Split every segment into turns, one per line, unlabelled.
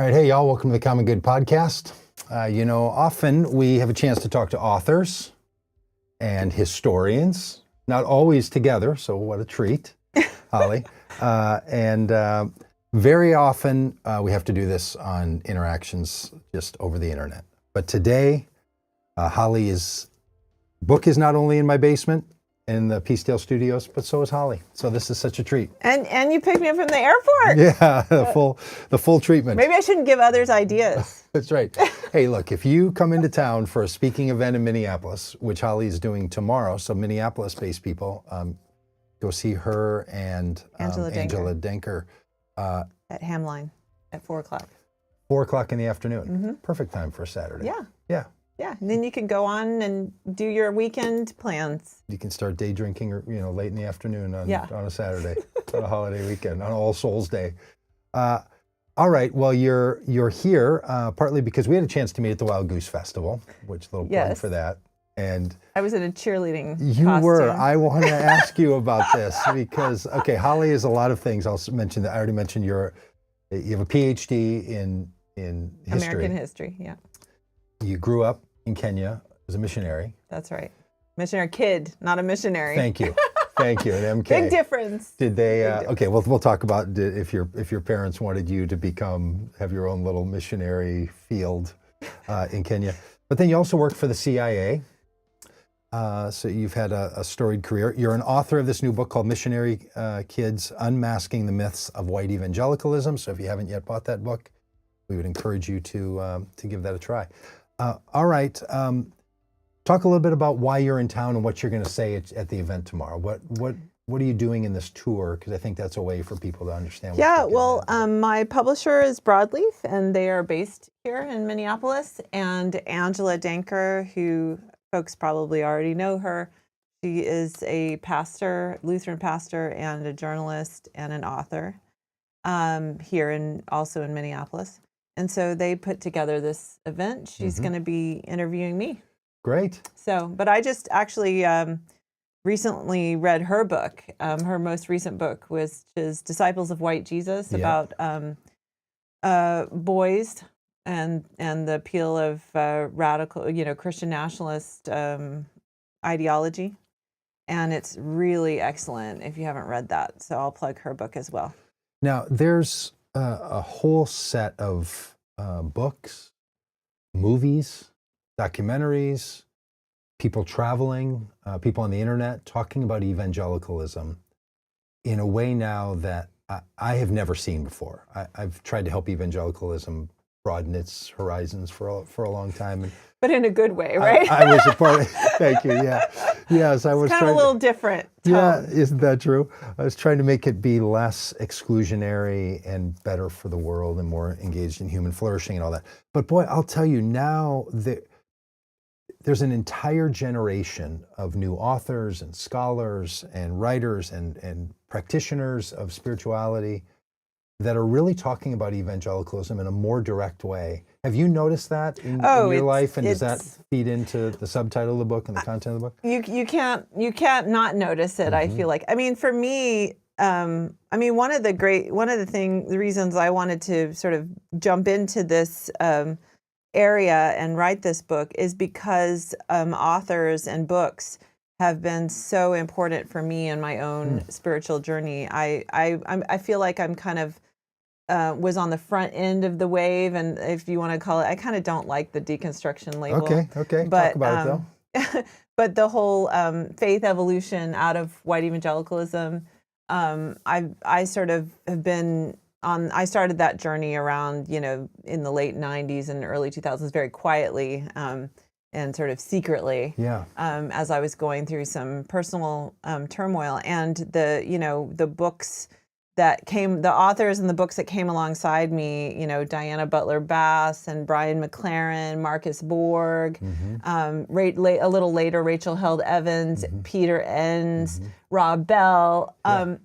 All right, hey y'all, welcome to the Common Good Podcast. Often we have a chance to talk to authors and historians, not always together, so what a treat, Holly. Very often we have to do this on interactions just over the internet. But today, Holly's book is not only in my basement, in the Peacedale Studios, but so is Holly. So this is such a treat.
And you picked me up from the airport.
Yeah, the full treatment.
Maybe I shouldn't give others ideas.
That's right. Hey, look, if you come into town for a speaking event in Minneapolis, which Holly is doing tomorrow, so Minneapolis-based people, go see her and Angela Denker.
At Hamline at 4 o'clock.
4 o'clock in the afternoon.
Mm-hmm.
Perfect time for a Saturday.
Yeah.
Yeah.
Yeah, and then you can go on and do your weekend plans.
You can start day drinking, late in the afternoon on a Saturday, on a holiday weekend, on All Souls Day. All right. Well, you're here partly because we had a chance to meet at the Wild Goose Festival, which little plug for that. And
I was in a cheerleading
costume. Were. I wanted to ask you about this because Holly is a lot of things. I'll mention that I already mentioned you have a PhD in history.
American history. Yeah.
You grew up in Kenya as a missionary.
That's right. Missionary kid, not a missionary.
Thank you. Thank you. And MK.
Big difference.
Did they? Okay. Well, we'll talk about if your parents wanted you to have your own little missionary field in Kenya. But then you also worked for the CIA. So you've had a storied career. You're an author of this new book called Missionary Kids, Unmasking the Myths of White Evangelicalism. So if you haven't yet bought that book, we would encourage you to give that a try. All right. Talk a little bit about why you're in town and what you're going to say at the event tomorrow. What are you doing in this tour? Because I think that's a way for people to understand.
My publisher is Broadleaf, and they are based here in Minneapolis. And Angela Denker, who folks probably already know her, she is a pastor, Lutheran pastor, and a journalist and an author here also in Minneapolis. And so they put together this event. She's going to be interviewing me.
Great.
But I just actually recently read her book. Her most recent book is Disciples of White Jesus, about boys and the appeal of radical, Christian nationalist ideology. And it's really excellent if you haven't read that. So I'll plug her book as well.
Now, there's a whole set of books, movies, documentaries, people traveling, people on the internet talking about evangelicalism in a way now that I have never seen before. I've tried to help evangelicalism broaden its horizons for a long time.
But in a good way, right?
I was a part of thank you, yeah. Yes, I was
kind of a little different tone.
Yeah, isn't that true? I was trying to make it be less exclusionary and better for the world and more engaged in human flourishing and all that. But boy, I'll tell you now, there's an entire generation of new authors and scholars and writers and practitioners of spirituality that are really talking about evangelicalism in a more direct way. Have you noticed that in your life? And does that feed into the subtitle of the book and the content of the book?
You can't not notice it. I feel like. I mean, for me, one of the reasons I wanted to sort of jump into this area and write this book is because authors and books have been so important for me in my own spiritual journey. I feel like I'm kind of was on the front end of the wave, and if you want to call it, I kind of don't like the deconstruction label.
Okay.
But,
talk about it though.
But the whole faith evolution out of white evangelicalism, I sort of have been on. I started that journey around, in the late '90s and early 2000s, very quietly and sort of secretly.
Yeah.
As I was going through some personal turmoil, and the books. The authors and the books that came alongside me, Diana Butler Bass and Brian McLaren, Marcus Borg, a little later, Rachel Held Evans, Peter Enns, Rob Bell.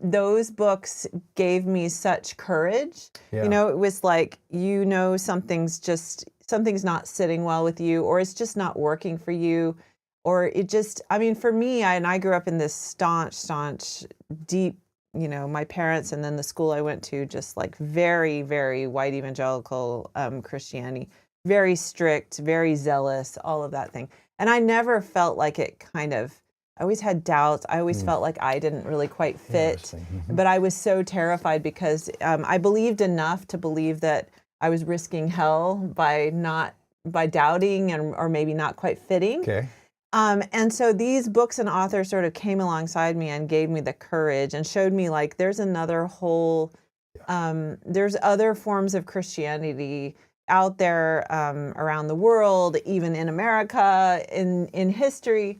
Those books gave me such courage.
Yeah.
It was like, something's not sitting well with you, or it's just not working for you. Or it just, for me, I grew up in this staunch, deep my parents and then the school I went to, just like very, very white evangelical Christianity, very strict, very zealous, all of that thing. And I never felt like it I always had doubts. I always felt like I didn't really quite fit, but I was so terrified because I believed enough to believe that I was risking hell by doubting or maybe not quite fitting.
Okay.
And so these books and authors sort of came alongside me and gave me the courage and showed me like there's another whole, there's other forms of Christianity out there around the world, even in America, in history.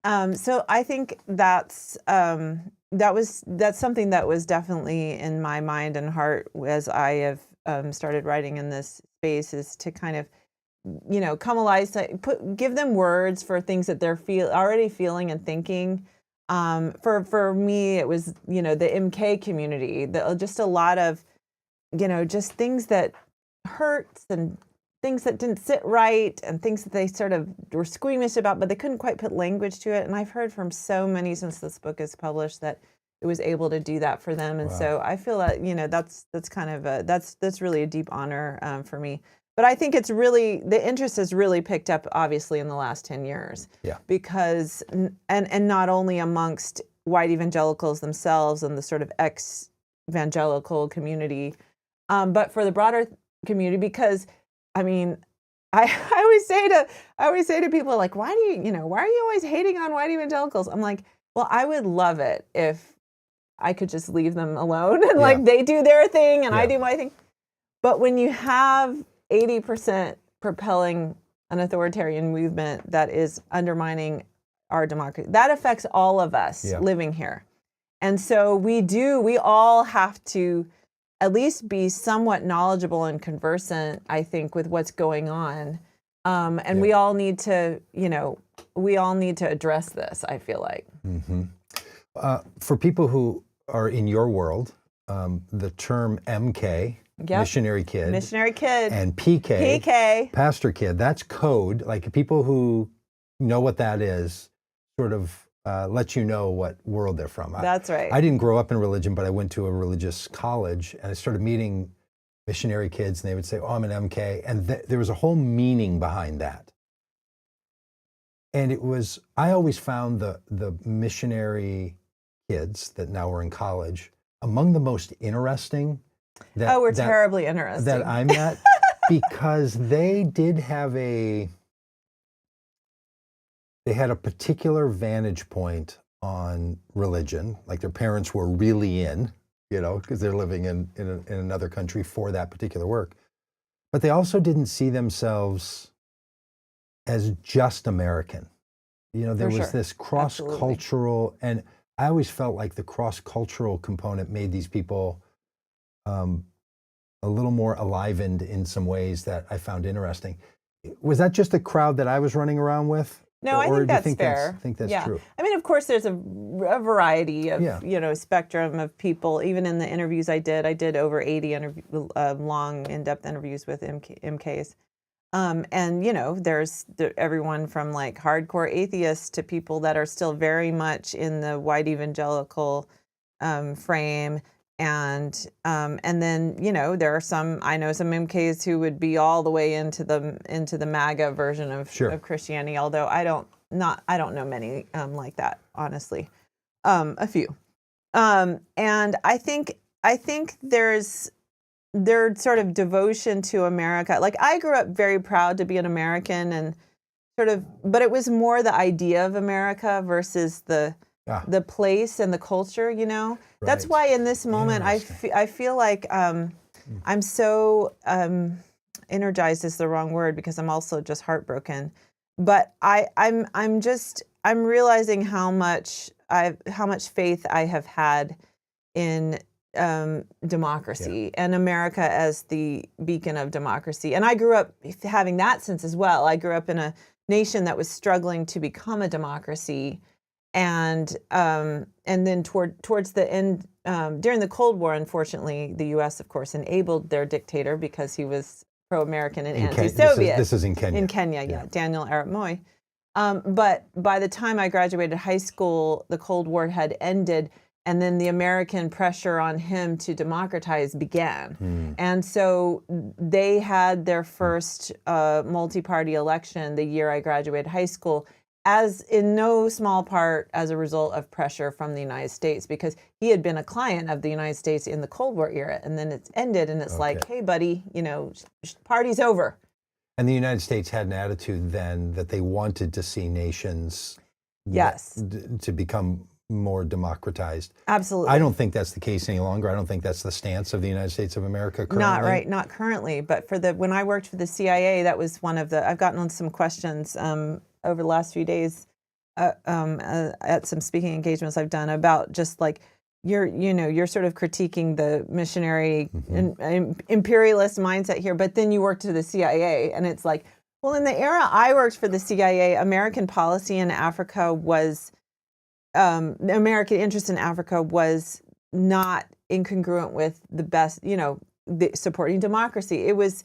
So I think that's something that was definitely in my mind and heart as I have started writing in this space, is to kind of come alive, give them words for things that they're already feeling and thinking. For me, it was the MK community, just a lot of just things that hurts and things that didn't sit right and things that they sort of were squeamish about, but they couldn't quite put language to it. And I've heard from so many since this book is published that it was able to do that for them. And so I feel that that's kind of that's really a deep honor for me. But I think the interest has really picked up, obviously, in the last 10 years.
Yeah.
Because, and not only amongst white evangelicals themselves and the sort of ex-evangelical community, but for the broader community. Because, I mean, I always say to people, like, why are you always hating on white evangelicals? I'm like, well, I would love it if I could just leave them alone and like they do their thing and I do my thing. But when you have 80% propelling an authoritarian movement that is undermining our democracy, that affects all of us living here. And so we all have to at least be somewhat knowledgeable and conversant, I think, with what's going on. And we all need to, address this, I feel like.
For people who are in your world, the term MK, Missionary Kids, and PK, Pastor Kid, that's code. Like, people who know what that is sort of let you know what world they're from.
That's right.
I didn't grow up in religion, but I went to a religious college and I started meeting missionary kids, and they would say, oh, I'm an MK. And there was a whole meaning behind that. And I always found the missionary kids that now are in college among the most interesting.
Terribly interesting.
That I met, because they did have they had a particular vantage point on religion, like their parents were really in, because they're living in another country for that particular work. But they also didn't see themselves as just American. There was this cross-cultural, and I always felt like the cross-cultural component made these people a little more enlivened in some ways that I found interesting. Was that just the crowd that I was running around with?
No, I think that's fair.
I think that's true.
I mean, of course, there's a variety of spectrum of people. Even in the interviews I did over 80 long, in-depth interviews with MKs. And there's everyone from like hardcore atheists to people that are still very much in the white evangelical frame. And then there are I know some MKs who would be all the way into the MAGA version of Christianity, although I don't know many like that, honestly. A few. And I think there's their sort of devotion to America. Like, I grew up very proud to be an American, and but it was more the idea of America versus the place and the culture, That's why in this moment I feel like I'm so energized is the wrong word, because I'm also just heartbroken. But I'm realizing how much faith I have had in democracy and America as the beacon of democracy. And I grew up having that sense as well. I grew up in a nation that was struggling to become a democracy. And then towards the end, during the Cold War, unfortunately, the U.S., of course, enabled their dictator because he was pro-American and anti-Soviet.
This is in Kenya.
In Kenya, Daniel Arap Moi. But by the time I graduated high school, the Cold War had ended, and then the American pressure on him to democratize began. And so they had their first multi-party election the year I graduated high school, as in no small part as a result of pressure from the United States, because he had been a client of the United States in the Cold War era, and then it's ended, and it's like, hey, buddy, party's over.
And the United States had an attitude then that they wanted to see nations to become more democratized.
Absolutely.
I don't think that's the case any longer. I don't think that's the stance of the United States of America currently.
Not currently, but when I worked for the CIA, that was one of the, I've gotten on some questions over the last few days at some speaking engagements I've done about just like, you're sort of critiquing the missionary imperialist mindset here, but then you worked for the CIA, and it's like, well, in the era I worked for the CIA, American policy in Africa was, the American interest in Africa was not incongruent with the best, supporting democracy. It was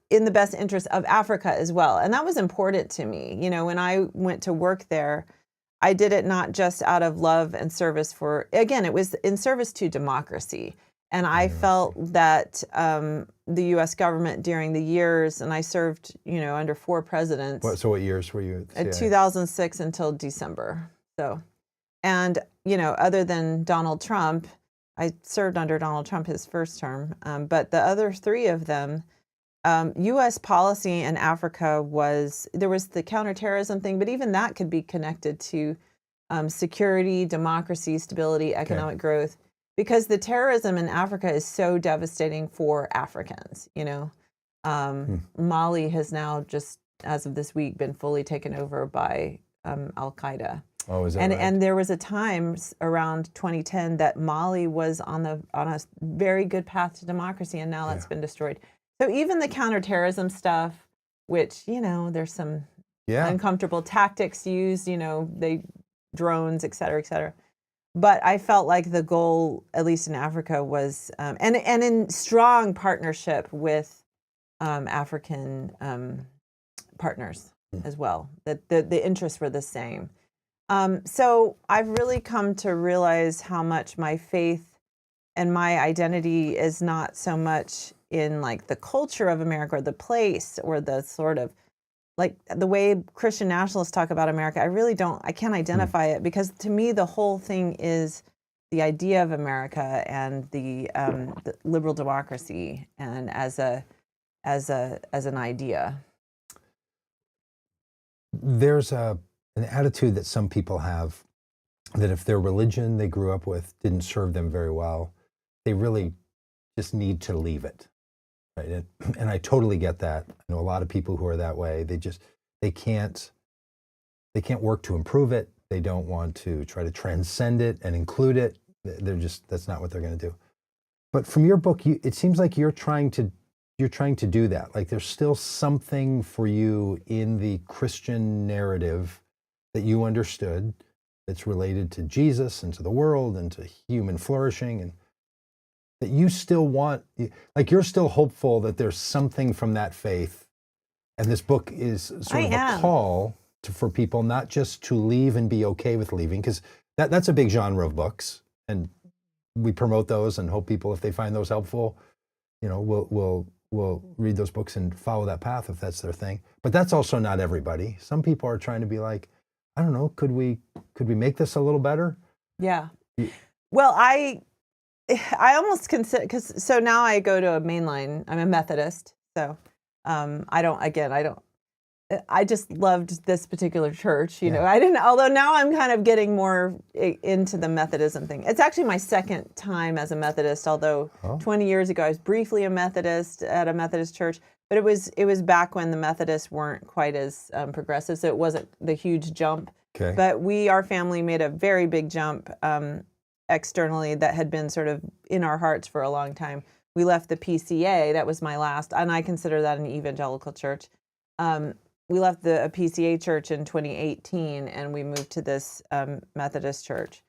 in the best interest of Africa as well. And that was important to me. When I went to work there, I did it not just out of love and service it was in service to democracy. And I felt that the U.S. government during the years, and I served, under 4 presidents.
So what years were you at the CIA?
2006 until December. So, and, other than Donald Trump, I served under Donald Trump his first term, but the other 3 of them, U.S. policy in Africa there was the counterterrorism thing, but even that could be connected to security, democracy, stability, economic growth, because the terrorism in Africa is so devastating for Africans. Mali has now just, as of this week, been fully taken over by Al-Qaeda.
Oh, is that
right?
And
there was a time around 2010 that Mali was on a very good path to democracy, and now that's been destroyed. So even the counterterrorism stuff, which, there's some uncomfortable tactics used, they drones, et cetera, et cetera. But I felt like the goal, at least in Africa, was, and in strong partnership with African partners as well, that the interests were the same. So I've really come to realize how much my faith and my identity is not so much in like the culture of America or the place or the sort of like the way Christian nationalists talk about America. I can't identify it, because to me the whole thing is the idea of America and the liberal democracy, and as an idea.
There's an attitude that some people have that if their religion they grew up with didn't serve them very well, they really just need to leave it. Right? And I totally get that. I know a lot of people who are that way. They can't work to improve it. They don't want to try to transcend it and include it. That's not what they're going to do. But from your book, it seems like you're trying to do that. Like there's still something for you in the Christian narrative that you understood that's related to Jesus and to the world and to human flourishing, and that you still want, like you're still hopeful that there's something from that faith. And this book is sort of a call for people not just to leave and be okay with leaving, because that's a big genre of books, and we promote those and hope people, if they find those helpful, will read those books and follow that path if that's their thing. But that's also not everybody. Some people are trying to be like, I don't know, could we make this a little better?
Yeah. Well, I almost consider, so now I go to a mainline. I'm a Methodist, so I just loved this particular church. Although now I'm kind of getting more into the Methodism thing. It's actually my second time as a Methodist, although 20 years ago I was briefly a Methodist at a Methodist church, but it was back when the Methodists weren't quite as progressive, so it wasn't the huge jump.
Okay.
But our family made a very big jump externally that had been sort of in our hearts for a long time. We left the PCA, that was my last, and I consider that an evangelical church. We left the PCA church in 2018, and we moved to this Methodist church.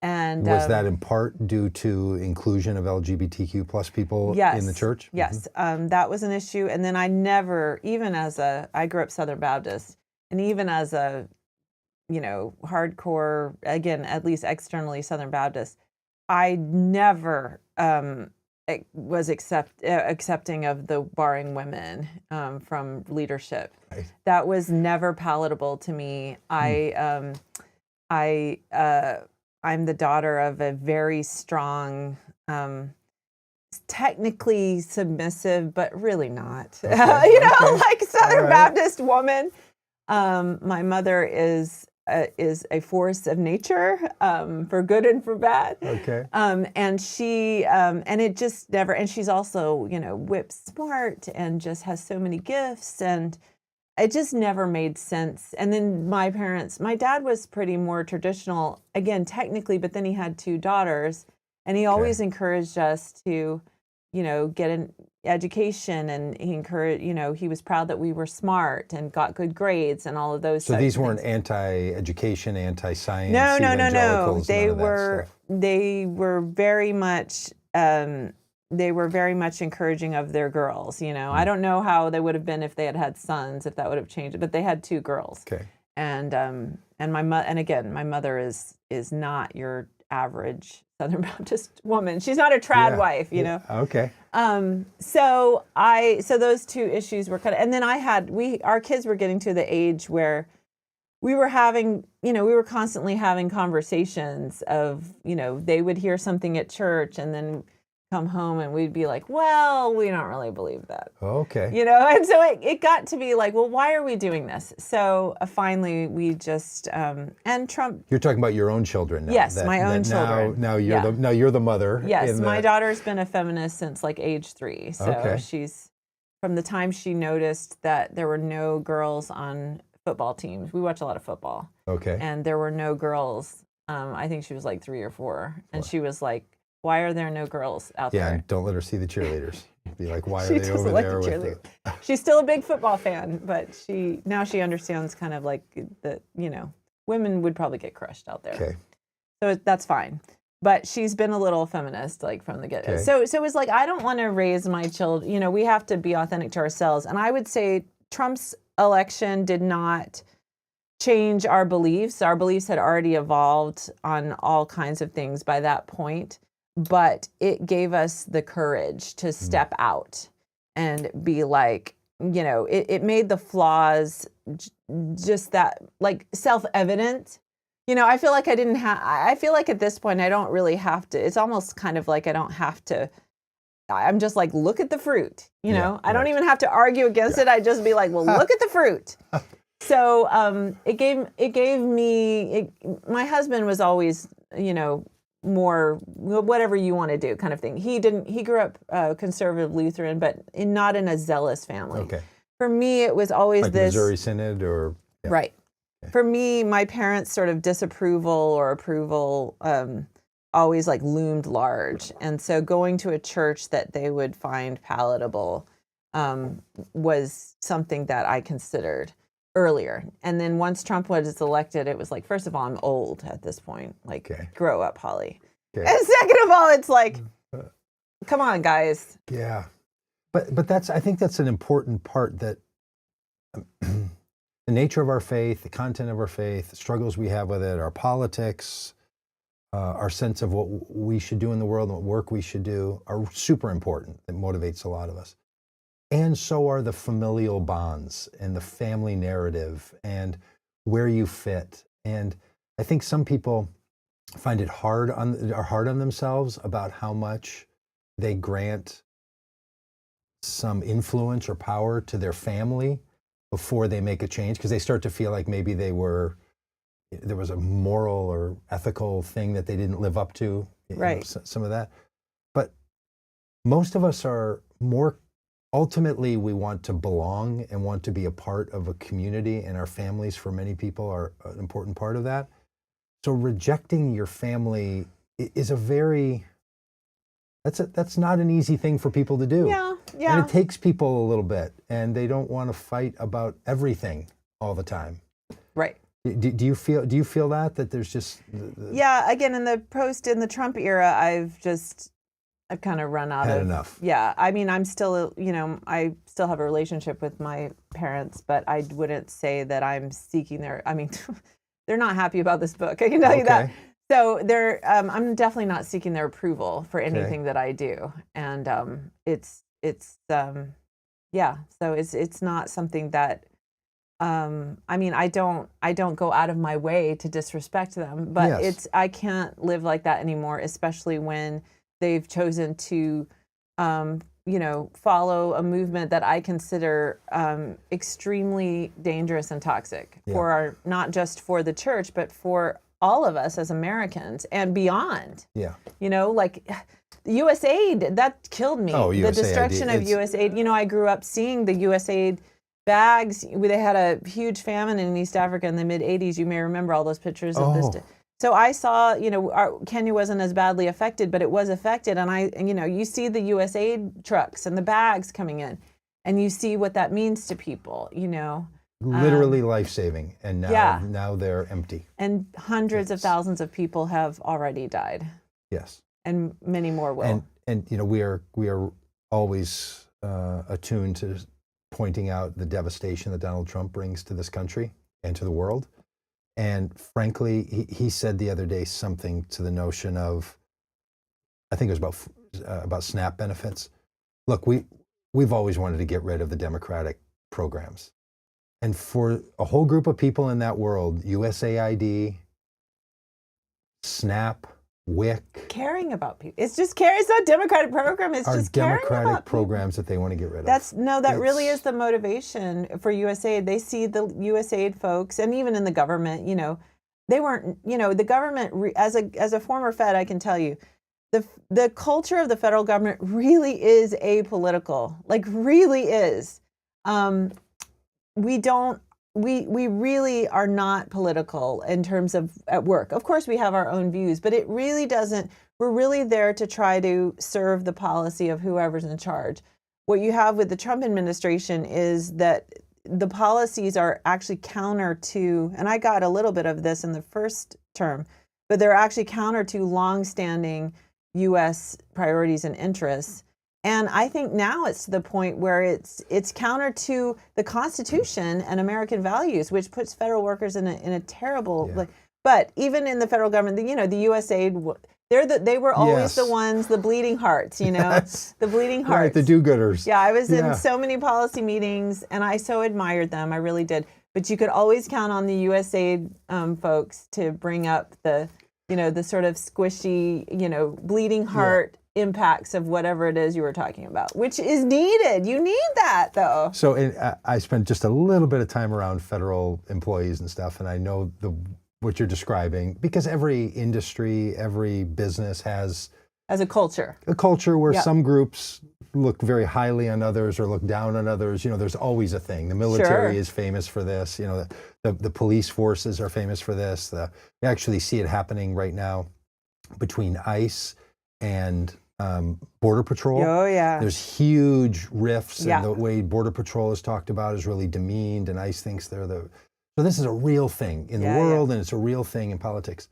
And
was that in part due to inclusion of LGBTQ plus people in the church?
Yes, that was an issue. And then I grew up Southern Baptist, and even as a hardcore, again, at least externally Southern Baptist, I never was accepting of the barring women from leadership.
Right.
That was never palatable to me. I'm the daughter of a very strong, technically submissive, but really not.
Okay.
Like Southern
All right.
Baptist woman. My mother is a force of nature, for good and for bad.
Okay.
And she, and it just never, and she's also, whip smart and just has so many gifts, and it just never made sense. And then my dad was pretty more traditional, again, technically, but then he had 2 daughters, and he always encouraged us to, get an education, and he encouraged, he was proud that we were smart and got good grades and all of those.
So these weren't anti-education, anti-science.
No.
evangelicals,
They
none of that
were
stuff.
they were very much encouraging of their girls. I don't know how they would have been if they had had sons, if that would have changed it, but they had 2 girls.
Okay.
And my mother is not your average Southern Baptist woman. She's not a trad wife,
Okay.
So those 2 issues were and then our kids were getting to the age where we were constantly having conversations of, they would hear something at church and then come home and we'd be like, well, we don't really believe that.
Okay.
And so it got to be like, well, why are we doing this? So finally we just, and Trump.
You're talking about your own children now.
Yes, my own children.
Now you're the mother.
Yes, my daughter's been a feminist since like age 3. So she's, from the time she noticed that there were no girls on football teams. We watch a lot of football.
Okay.
And there were no girls. I think she was like 3 or 4. And she was like, why are there no girls out there?
Yeah, and don't let her see the cheerleaders. Be like, why are
She
they
doesn't
over
like
there
the
with the...
She's still a big football fan, but she understands kind of like that, women would probably get crushed out there.
Okay.
So that's fine. But she's been a little feminist, like from the get-go.
Okay.
So it was like, I don't want to raise my children, we have to be authentic to ourselves. And I would say Trump's election did not change our beliefs. Our beliefs had already evolved on all kinds of things by that point. But it gave us the courage to step out and be like, it made the flaws just that, like, self-evident. I feel like I feel like at this point I don't really have to, it's almost kind of like I don't have to, I'm just like, look at the fruit, I don't even have to argue against it. I just be like, well, look at the fruit. So it gave me, my husband was always, more whatever you want to do kind of thing. He grew up conservative Lutheran, but not in a zealous family.
Okay.
For me, it was always
like
this
Missouri Synod or... Yeah.
Right. Okay. For me, my parents' sort of disapproval or approval always like loomed large. And so going to a church that they would find palatable was something that I considered earlier. And then once Trump was elected, it was like, first of all, I'm old at this point. Like, grow up, Holly. Okay. And second of all, it's like, come on, guys.
Yeah. But I think that's an important part, that the nature of our faith, the content of our faith, the struggles we have with it, our politics, our sense of what we should do in the world and what work we should do are super important. It motivates a lot of us. And so are the familial bonds and the family narrative and where you fit. And I think some people find it hard on themselves about how much they grant some influence or power to their family before they make a change, because they start to feel like maybe there was a moral or ethical thing that they didn't live up to.
Right.
Some of that. But most of us are more... Ultimately, we want to belong and want to be a part of a community, and our families, for many people, are an important part of that. So rejecting your family is that's not an easy thing for people to do.
Yeah.
And it takes people a little bit, and they don't want to fight about everything all the time.
Right.
Do you feel that there's just...
Yeah, again, in the Trump era, I've kind of run out
had
of
enough.
Yeah, I mean, I'm still, I still have a relationship with my parents, but I wouldn't say that I'm seeking their. I mean, they're not happy about this book. I can tell you that. So I'm definitely not seeking their approval for anything that I do, and so it's not something that. I mean, I don't go out of my way to disrespect them, but I can't live like that anymore, especially when they've chosen to, follow a movement that I consider extremely dangerous and toxic for not just for the church, but for all of us as Americans and beyond. Yeah. Like USAID, that killed me. Oh, the destruction of USAID. I grew up seeing the USAID bags. They had a huge famine in East Africa in the mid-'80s. You may remember all those pictures of this. So I saw, Kenya wasn't as badly affected, but it was affected. And you see the USAID trucks and the bags coming in, and you see what that means to people,
Literally life-saving, and now they're empty.
And hundreds of thousands of people have already died.
Yes.
And many more will.
And we are always attuned to pointing out the devastation that Donald Trump brings to this country and to the world. And frankly, he said the other day something to the notion of, I think it was about SNAP benefits. Look, we've always wanted to get rid of the Democratic programs. And for a whole group of people in that world, USAID, SNAP, WIC.
Caring about people. It's just caring. It's not a Democratic program. It's just caring about
Democratic programs that they want to get rid of.
That really is the motivation for USAID. They see the USAID folks, and even in the government, they weren't, the government, as a former Fed, I can tell you, the culture of the federal government really is apolitical. Like, really is. We really are not political in terms of at work. Of course, we have our own views, but it really doesn't. We're really there to try to serve the policy of whoever's in charge. What you have with the Trump administration is that the policies are actually counter to, and I got a little bit of this in the first term, but they're actually counter to longstanding U.S. priorities and interests. And I think now it's to the point where it's counter to the Constitution and American values, which puts federal workers in a terrible. But even in the federal government, the USAID, they were always the ones, the bleeding hearts, the bleeding hearts,
right, the do-gooders.
Yeah, I was in so many policy meetings, and I so admired them. I really did. But you could always count on the USAID folks to bring up the sort of squishy, bleeding heart. Impacts of whatever it is you were talking about, which is needed. You need that, though.
So I spent just a little bit of time around federal employees and stuff, and I know what you're describing, because every industry, every business has
a culture.
A culture where some groups look very highly on others or look down on others. There's always a thing. The military is famous for this. The police forces are famous for this. We actually see it happening right now between ICE and Border Patrol.
Oh, yeah.
There's huge rifts, and the way Border Patrol is talked about is really demeaned, and ICE thinks they're So this is a real thing in the world, and it's a real thing in politics.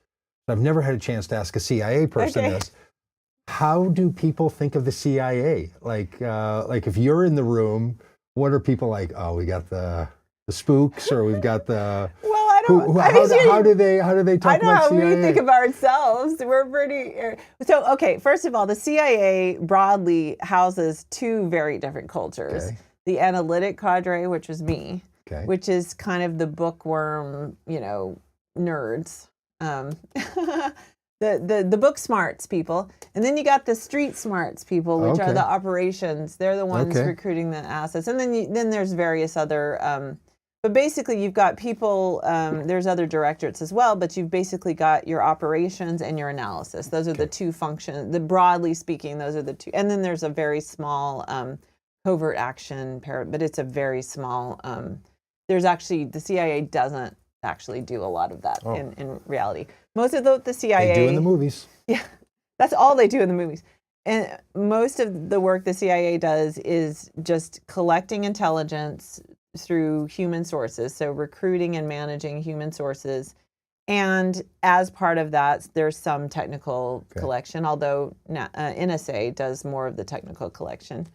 I've never had a chance to ask a CIA person this. How do people think of the CIA? Like if you're in the room, what are people like? Oh, we got the spooks, or we've got the. How do they talk about CIA?
I know how we think of ourselves. We're pretty. So, okay, first of all, the CIA broadly houses two very different cultures. Okay. The analytic cadre, which was me, which is kind of the bookworm, nerds. The book smarts people. And then you got the street smarts people, which are the operations. They're the ones recruiting the assets. And then there's various other. But basically, you've got people, there's other directorates as well, but you've basically got your operations and your analysis. Those are the two functions. Broadly speaking, those are the two. And then there's a very small covert action, but it's a very small. The CIA doesn't actually do a lot of that in reality. Most of the CIA.
They do in the movies.
Yeah, that's all they do in the movies. And most of the work the CIA does is just collecting intelligence through human sources, so recruiting and managing human sources. And as part of that, there's some technical collection, although NSA does more of the technical collection.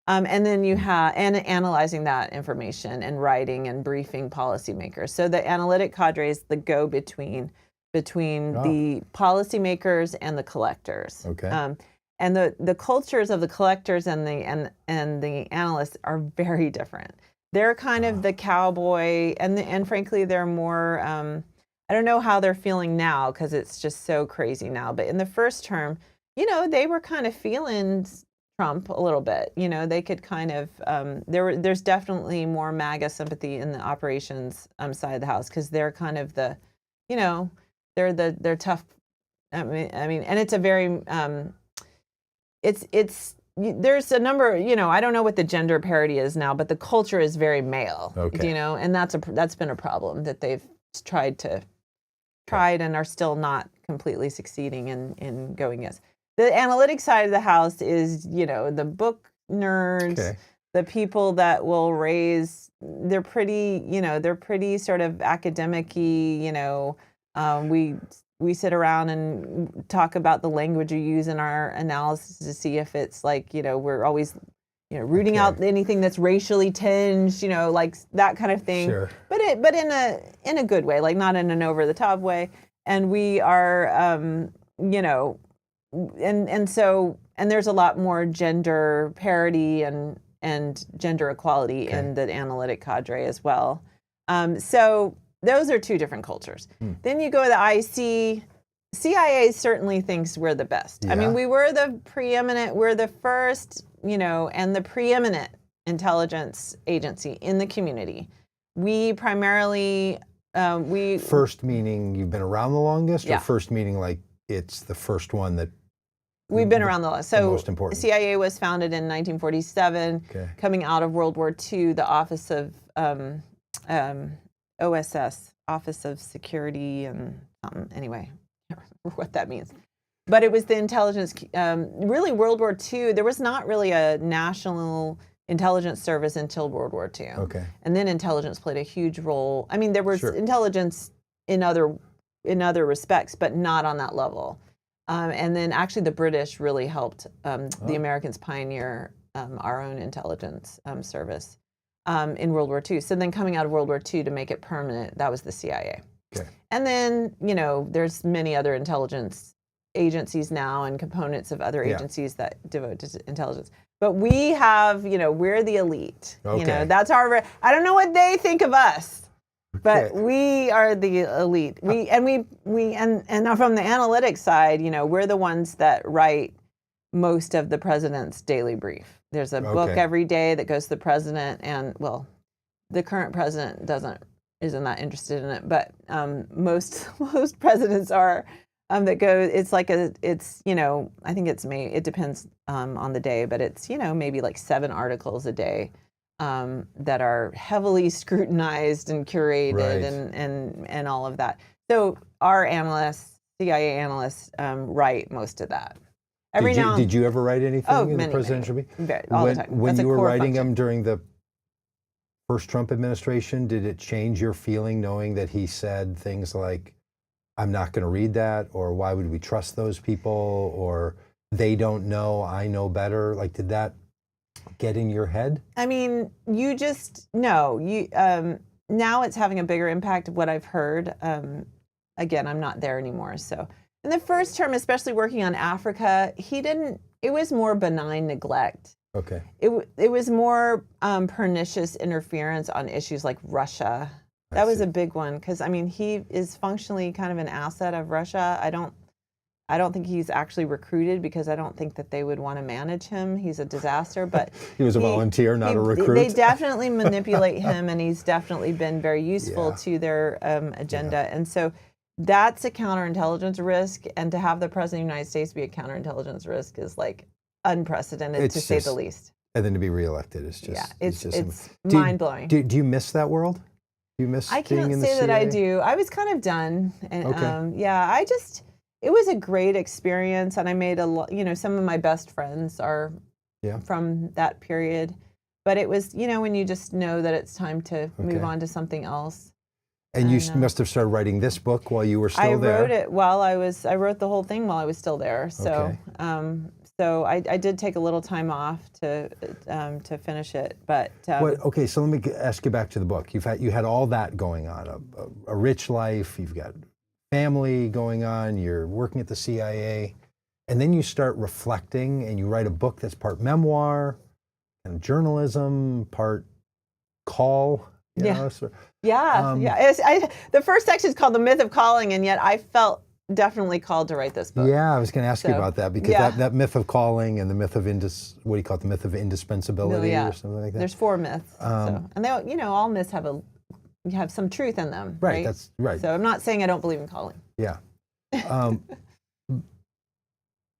And then you have analyzing that information and writing and briefing policymakers. So the analytic cadre is the go-between the policymakers and the collectors.
Okay.
And the cultures of the collectors and the analysts are very different. They're kind of the cowboy, and frankly, they're more. I don't know how they're feeling now because it's just so crazy now. But in the first term, they were kind of feeling Trump a little bit. They could kind of. There's definitely more MAGA sympathy in the operations side of the house because they're kind of the, they're tough. I mean, and it's a very. There's a number, I don't know what the gender parity is now, but the culture is very male,
okay.
And that's been a problem that they've tried and are still not completely succeeding in going yes. The analytic side of the house is, the book nerds, the people that will raise, they're pretty sort of academic-y, we sit around and talk about the language we use in our analysis to see if it's like, we're always, rooting out anything that's racially tinged, like that kind of thing.
Sure.
But in a good way, like not in an over the top way. And we are, and there's a lot more gender parity and gender equality in the analytic cadre as well. So those are two different cultures. Then you go to the IC. CIA certainly thinks we're the best.
Yeah.
I mean, we're the first, and the preeminent intelligence agency in the community. We primarily,
First meaning you've been around the longest,
Yeah.
or first meaning like it's the first one that
we've been around the longest. So
most important.
CIA was founded in 1947, coming out of World War II, the Office of OSS, Office of Security and anyway, I don't remember what that means. But it was the intelligence, really World War II, there was not really a national intelligence service until World War II.
Okay.
And then intelligence played a huge role. I mean, there was intelligence in other respects, but not on that level. And then actually the British really helped the Americans pioneer our own intelligence service. In World War II. So then coming out of World War II to make it permanent, that was the CIA.
Okay.
And then, there's many other intelligence agencies now and components of other agencies that devote to intelligence. But we have, we're the elite.
Okay.
That's I don't know what they think of us, but we are the elite. And from the analytics side, we're the ones that write most of the president's daily brief. There's a book every day that goes to the president, and the current president isn't that interested in it, but most presidents are that go. It's like I think it depends on the day, but it's maybe like 7 articles a day that are heavily scrutinized and curated and all of that. So our CIA analysts, write most of that.
Did you ever write anything in the presidential
meeting? All the time.
When you were writing them during the first Trump administration, did it change your feeling knowing that he said things like, I'm not going to read that, or why would we trust those people, or they don't know, I know better? Like, did that get in your head?
I mean, you just, no. Now it's having a bigger impact of what I've heard. Again, I'm not there anymore, so. In the first term, especially working on Africa, it was more benign neglect.
Okay.
It was more pernicious interference on issues like Russia. That was a big one because, he is functionally kind of an asset of Russia. I don't think he's actually recruited because I don't think that they would want to manage him. He's a disaster, but
he was a volunteer, not a recruit.
They definitely manipulate him, and he's definitely been very useful to their agenda. And so that's a counterintelligence risk, and to have the president of the United States be a counterintelligence risk is like unprecedented, to say the least.
And then to be realected is just
it's mind blowing.
Do you miss that world? Do you miss being in the CIA?
I can't say that I do. I was kind of done, and it was a great experience, and I made a lot. Some of my best friends are from that period, but it was when you just know that it's time to move on to something else.
And you must have started writing this book while you were still there.
I wrote it while I wrote the whole thing while I was still there. So,
Okay.
So I did take a little time off to finish it, but
okay. So let me ask you back to the book. You had all that going on, a rich life. You've got family going on. You're working at the CIA, and then you start reflecting, and you write a book that's part memoir and journalism, part call. You know, so,
the first section is called "The Myth of Calling," and yet I felt definitely called to write this book.
Yeah, I was going to ask you about that, because that myth of calling and the myth of what do you call it, the myth of indispensability or something like that?
There's 4 myths, and they, all myths have some truth in them, right?
That's right.
So I'm not saying I don't believe in calling.
Yeah.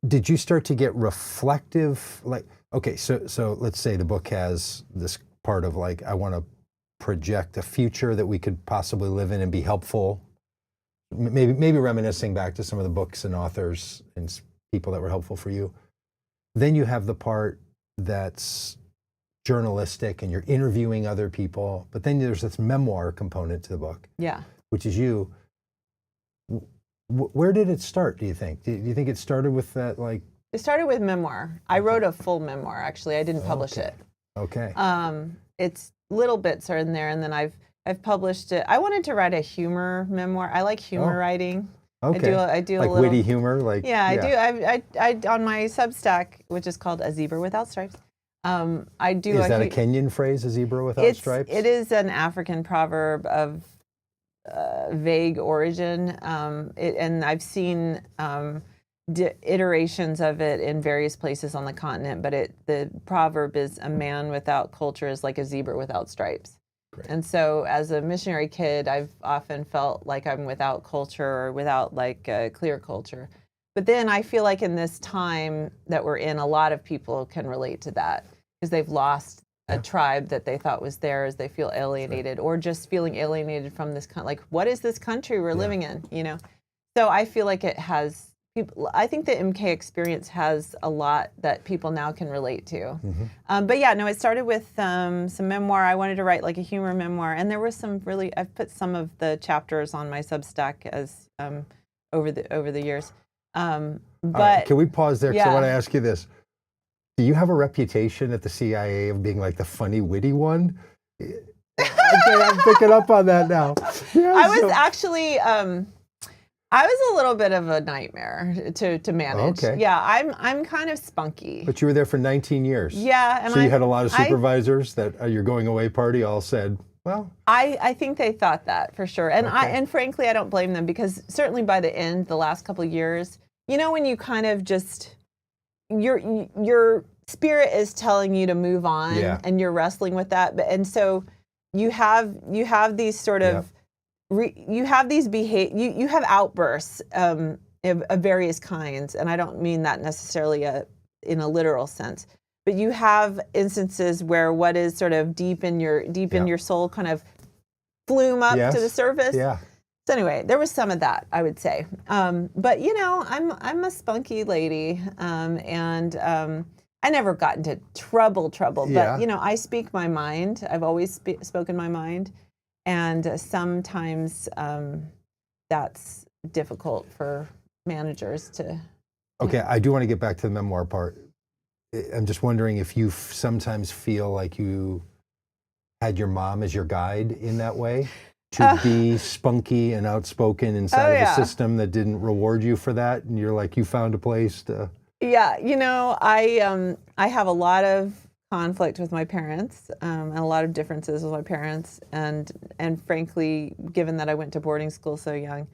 Did you start to get reflective? Like, okay, so let's say the book has this part of like, I want to project a future that we could possibly live in and be helpful. Maybe reminiscing back to some of the books and authors and people that were helpful for you. Then you have the part that's journalistic and you're interviewing other people, but then there's this memoir component to the book.
Yeah.
Which is you. Where did it start, do you think? Do you think it started with that, like?
It started with memoir. I wrote a full memoir, actually. I didn't publish it.
Okay.
It's little bits are in there, and then I've published it. I wanted to write a humor memoir. I like humor writing.
Okay.
I do
like
a little
witty humor, like
I do. I on my Substack, which is called A Zebra Without Stripes. I do.
Is that a Kenyan phrase, a zebra without stripes?
It is an African proverb of vague origin, and I've seen iterations of it in various places on the continent. But the proverb is, "A man without culture is like a zebra without stripes."
Great.
And so, as a missionary kid, I've often felt like I'm without culture or without like a clear culture. But then I feel like in this time that we're in, a lot of people can relate to that because they've lost a tribe that they thought was theirs. They feel alienated, or just feeling alienated from this like, what is this country we're living in? So I feel like it has people. I think the MK experience has a lot that people now can relate to.
Mm-hmm.
But it started with some memoir. I wanted to write like a humor memoir, and there was some really. I've put some of the chapters on my Substack as over the years. But
right, can we pause there? Because I want to ask you this. Do you have a reputation at the CIA of being like the funny, witty one? Okay, I'm picking up on that now. Yeah,
I was actually, I was a little bit of a nightmare to manage.
Okay.
Yeah, I'm kind of spunky.
But you were there for 19 years.
Yeah, and
so you had a lot of supervisors that at your going away party all said, well.
I think they thought that for sure, and and frankly, I don't blame them, because certainly by the end, the last couple of years, when you kind of just. Your spirit is telling you to move on, and you're wrestling with that. And so you have these sort of you have these you have outbursts of various kinds, and I don't mean that necessarily in a literal sense, but you have instances where what is sort of deep in your soul kind of flume up to the surface.
Yeah.
So anyway, there was some of that, I would say. But I'm a spunky lady, and I never got into trouble. But I speak my mind. I've always spoken my mind, and sometimes that's difficult for managers to.
Okay, I do want to get back to the memoir part. I'm just wondering if you sometimes feel like you had your mom as your guide in that way. To be spunky and outspoken inside of a system that didn't reward you for that, and you're like, you found a place to.
Yeah, I have a lot of conflict with my parents, and a lot of differences with my parents, and frankly, given that I went to boarding school so young,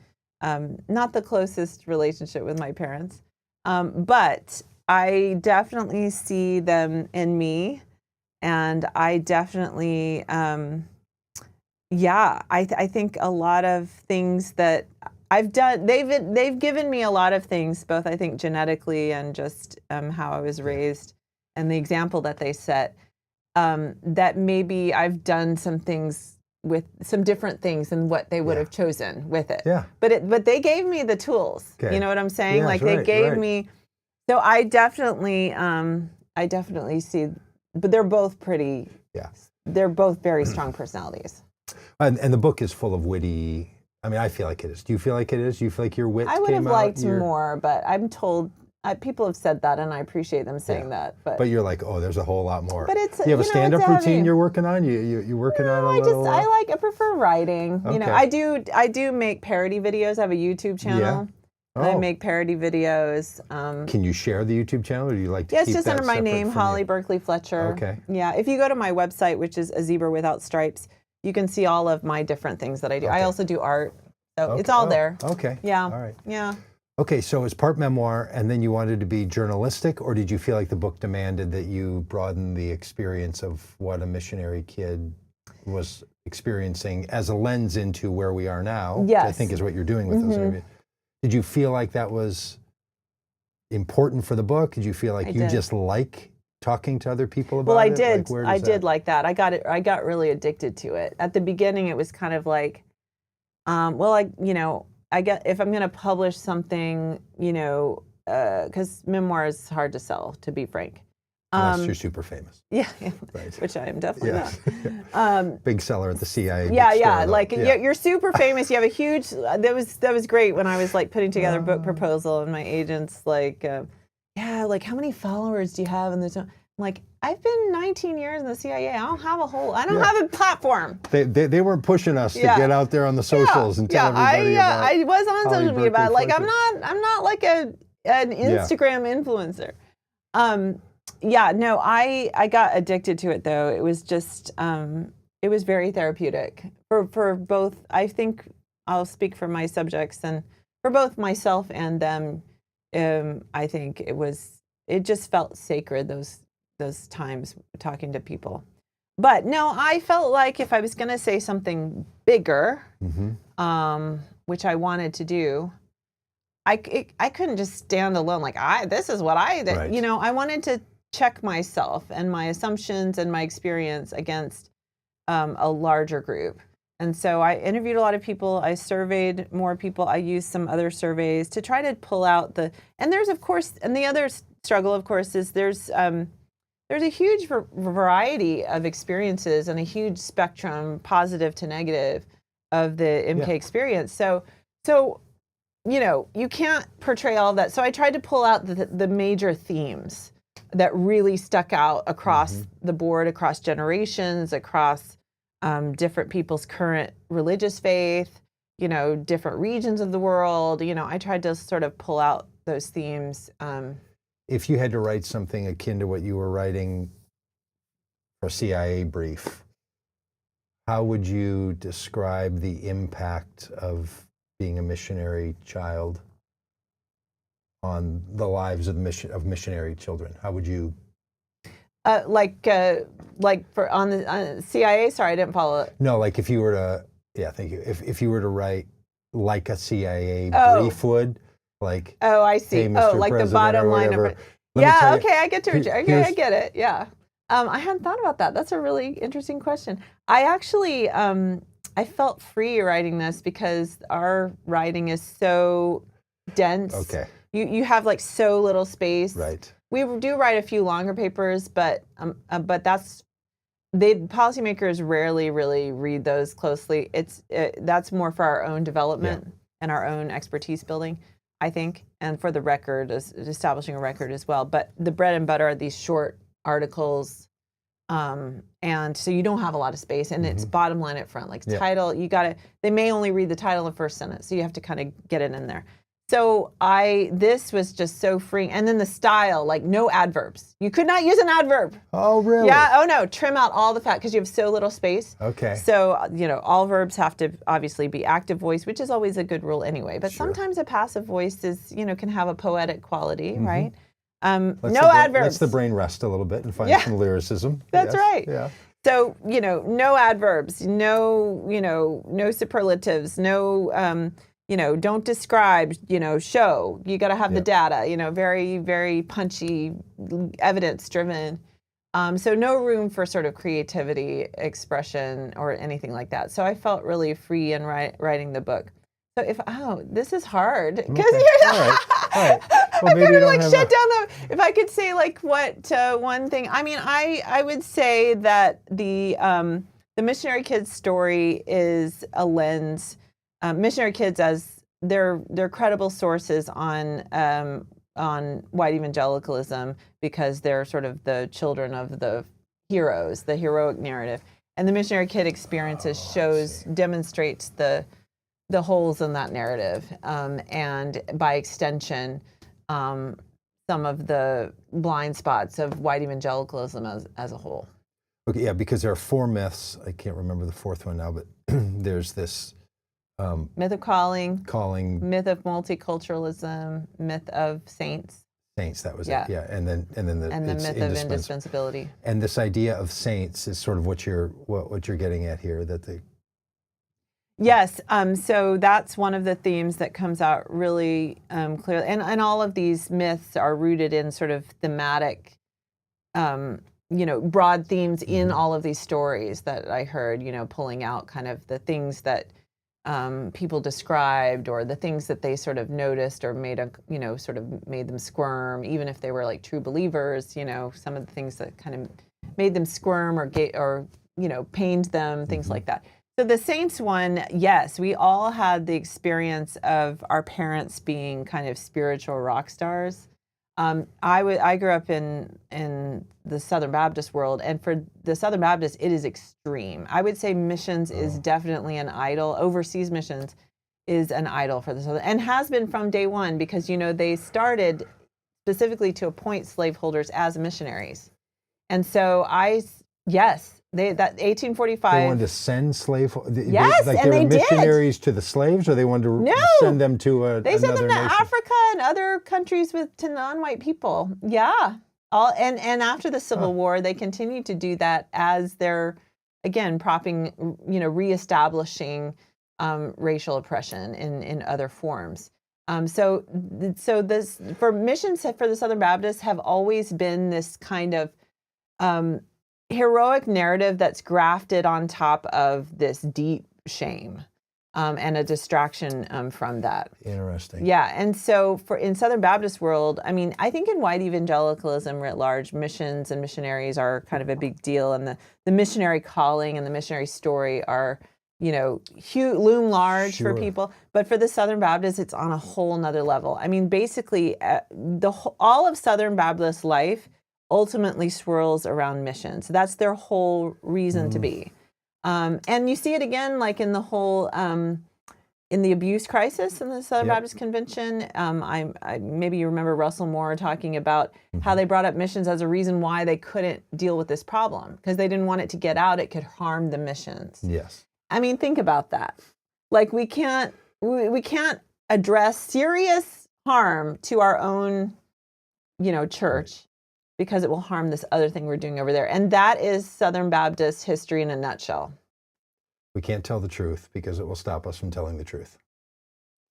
not the closest relationship with my parents, but I definitely see them in me, and I definitely. I think a lot of things that I've done, they've given me a lot of things, both I think genetically and just how I was raised, and the example that they set, that maybe I've done some things with some different things than what they would have chosen with it. Yeah. But they gave me the tools. Okay. You know what I'm saying?
Yeah,
like they gave me. So I definitely see, but they're both pretty. Yeah. They're both very strong personalities.
And the book is full of witty. I mean, I feel like it is. Do you feel like it is? Do you feel like your wit
I would
came
have
out?
liked more, but I'm told people have said that, and I appreciate them saying that. But
you're like, oh, there's a whole lot more.
But it's,
you have a
it's
stand-up
heavy.
routine you're working on? You working on a little?
I prefer writing. You know,
Okay.
I do make parody videos. I have a YouTube channel.
Oh.
I make parody videos.
Can you share the YouTube channel, or do you like to
Yeah,
keep
it's just
that
under my
separate
name,
from
Holly
you?
Berkley Fletcher.
Okay.
Yeah, if you go to my website, which is A Zebra Without Stripes, you can see all of my different things that I do. I also do art, so it's all there.
Okay.
Yeah.
All right.
Yeah.
Okay, so it's part memoir, and then you wanted to be journalistic, or did you feel like the book demanded that you broaden the experience of what a missionary kid was experiencing as a lens into where we are now?
Yes.
Which I think is what you're doing with those interviews. Did you feel like that was important for the book? Did you feel like you just like talking to other people about it?
Well, I did.
Like,
I did like that. I got really addicted to it. At the beginning, it was kind of like, if I'm going to publish something, because memoir is hard to sell, to be frank.
Unless you're super famous.
Yeah,
Right.
which I am definitely
not. Big seller at the CIA.
Yeah.
Bookstore,
You're super famous. You have a huge. That was great when I was like putting together a book proposal, and my agent's like, like how many followers do you have? And I'm like, I've been 19 years in the CIA. I don't have a platform.
They weren't pushing us to get out there on the socials and tell everybody about
I was on
Holly
social media about it. Like
Berkley Fletcher.
I'm not like an Instagram influencer. I got addicted to it though. It was just it was very therapeutic for both. I think I'll speak for my subjects, and for both myself and them. I think it just felt sacred those times talking to people. But no, I felt like if I was going to say something bigger, which I wanted to do, I couldn't just stand alone. Like this is what I did.
Right.
I wanted to check myself and my assumptions and my experience against a larger group. And so I interviewed a lot of people. I surveyed more people. I used some other surveys to try to pull out and there's of course, and the other struggle of course is there's a huge variety of experiences and a huge spectrum, positive to negative, of the MK experience. So you can't portray all of that. So I tried to pull out the major themes that really stuck out across the board, across generations, across different people's current religious faith, different regions of the world. I tried to sort of pull out those themes.
If you had to write something akin to what you were writing for a CIA brief, how would you describe the impact of being a missionary child on the lives of missionary children? How would you?
Like for on the CIA. Sorry, I didn't follow it.
No, like if you were to, thank you. If you were to write like a CIA brief would, like.
Oh, I see.
Hey, Mr.
Like
President
the bottom line of it. Yeah. Okay, I get to. I get it. Yeah. I hadn't thought about that. That's a really interesting question. I actually, I felt free writing this because our writing is so dense.
Okay.
You have like so little space.
Right.
We do write a few longer papers, but policymakers rarely really read those closely. That's more for our own development and our own expertise building, I think, and for the record, establishing a record as well. But the bread and butter are these short articles, and so you don't have a lot of space, and it's bottom line up front, like title. They may only read the title in the first sentence, so you have to kind of get it in there. So this was just so free. And then the style, like no adverbs. You could not use an adverb.
Oh, really?
Yeah. Oh, no. Trim out all the fat because you have so little space.
Okay.
So, all verbs have to obviously be active voice, which is always a good rule anyway. But sometimes a passive voice is, can have a poetic quality, right? No adverbs.
Let's the brain rest a little bit and find some lyricism.
That's right.
Yeah.
So, no adverbs, no superlatives, no, don't describe, show. You got to have the data, very, very punchy, evidence-driven. So no room for sort of creativity, expression, or anything like that. So I felt really free in writing the book. So this is hard. Because you're
all right. Well,
I'm going to like shut down if I could say like what one thing, I mean, I would say that the Missionary Kids story is a lens. Missionary Kids as they're credible sources on white evangelicalism because they're sort of the children of the heroes, the heroic narrative. And the Missionary Kid experiences demonstrates the holes in that narrative, and by extension, some of the blind spots of white evangelicalism as a whole.
Okay, yeah, because there are 4 myths. I can't remember the 4th one now, but there's this
Myth of calling, myth of multiculturalism, myth of saints.
Saints, that was it. Yeah, and then
the myth of indispensability.
And this idea of saints is sort of what you're getting at here, that they.
Yes, so that's one of the themes that comes out really clearly, and all of these myths are rooted in sort of thematic, broad themes in all of these stories that I heard, pulling out kind of the things that people described, or the things that they sort of noticed or made them squirm, even if they were like true believers. Some of the things that kind of made them squirm or pained them, things like that. So the saints one, yes, we all had the experience of our parents being kind of spiritual rock stars. I grew up in the Southern Baptist world, and for the Southern Baptist, it is extreme. I would say missions is definitely an idol. Overseas missions is an idol for the Southern, and has been from day one, because they started specifically to appoint slaveholders as missionaries, and so that 1845.
They wanted to send
Yes,
they
and
were
they
missionaries to the slaves, or they wanted to send them to
They sent them to
nation?
Africa and other countries to non-white people. Yeah, and after the Civil War, they continued to do that as they're again reestablishing racial oppression in other forms. So this for missions for the Southern Baptists have always been this kind of heroic narrative that's grafted on top of this deep shame and a distraction from that.
Interesting.
Yeah, and so in Southern Baptist world, I think in white evangelicalism writ large, missions and missionaries are kind of a big deal, and the missionary calling and the missionary story are loom large for people. But for the Southern Baptists, it's on a whole nother level. Basically, all of Southern Baptist life ultimately swirls around missions. That's their whole reason to be. And you see it again, like in the whole, in the abuse crisis in the Southern Baptist Convention. Maybe you remember Russell Moore talking about how they brought up missions as a reason why they couldn't deal with this problem, because they didn't want it to get out. It could harm the missions.
Yes.
Think about that. Like we can't address serious harm to our own, church, because it will harm this other thing we're doing over there. And that is Southern Baptist history in a nutshell.
We can't tell the truth because it will stop us from telling the truth.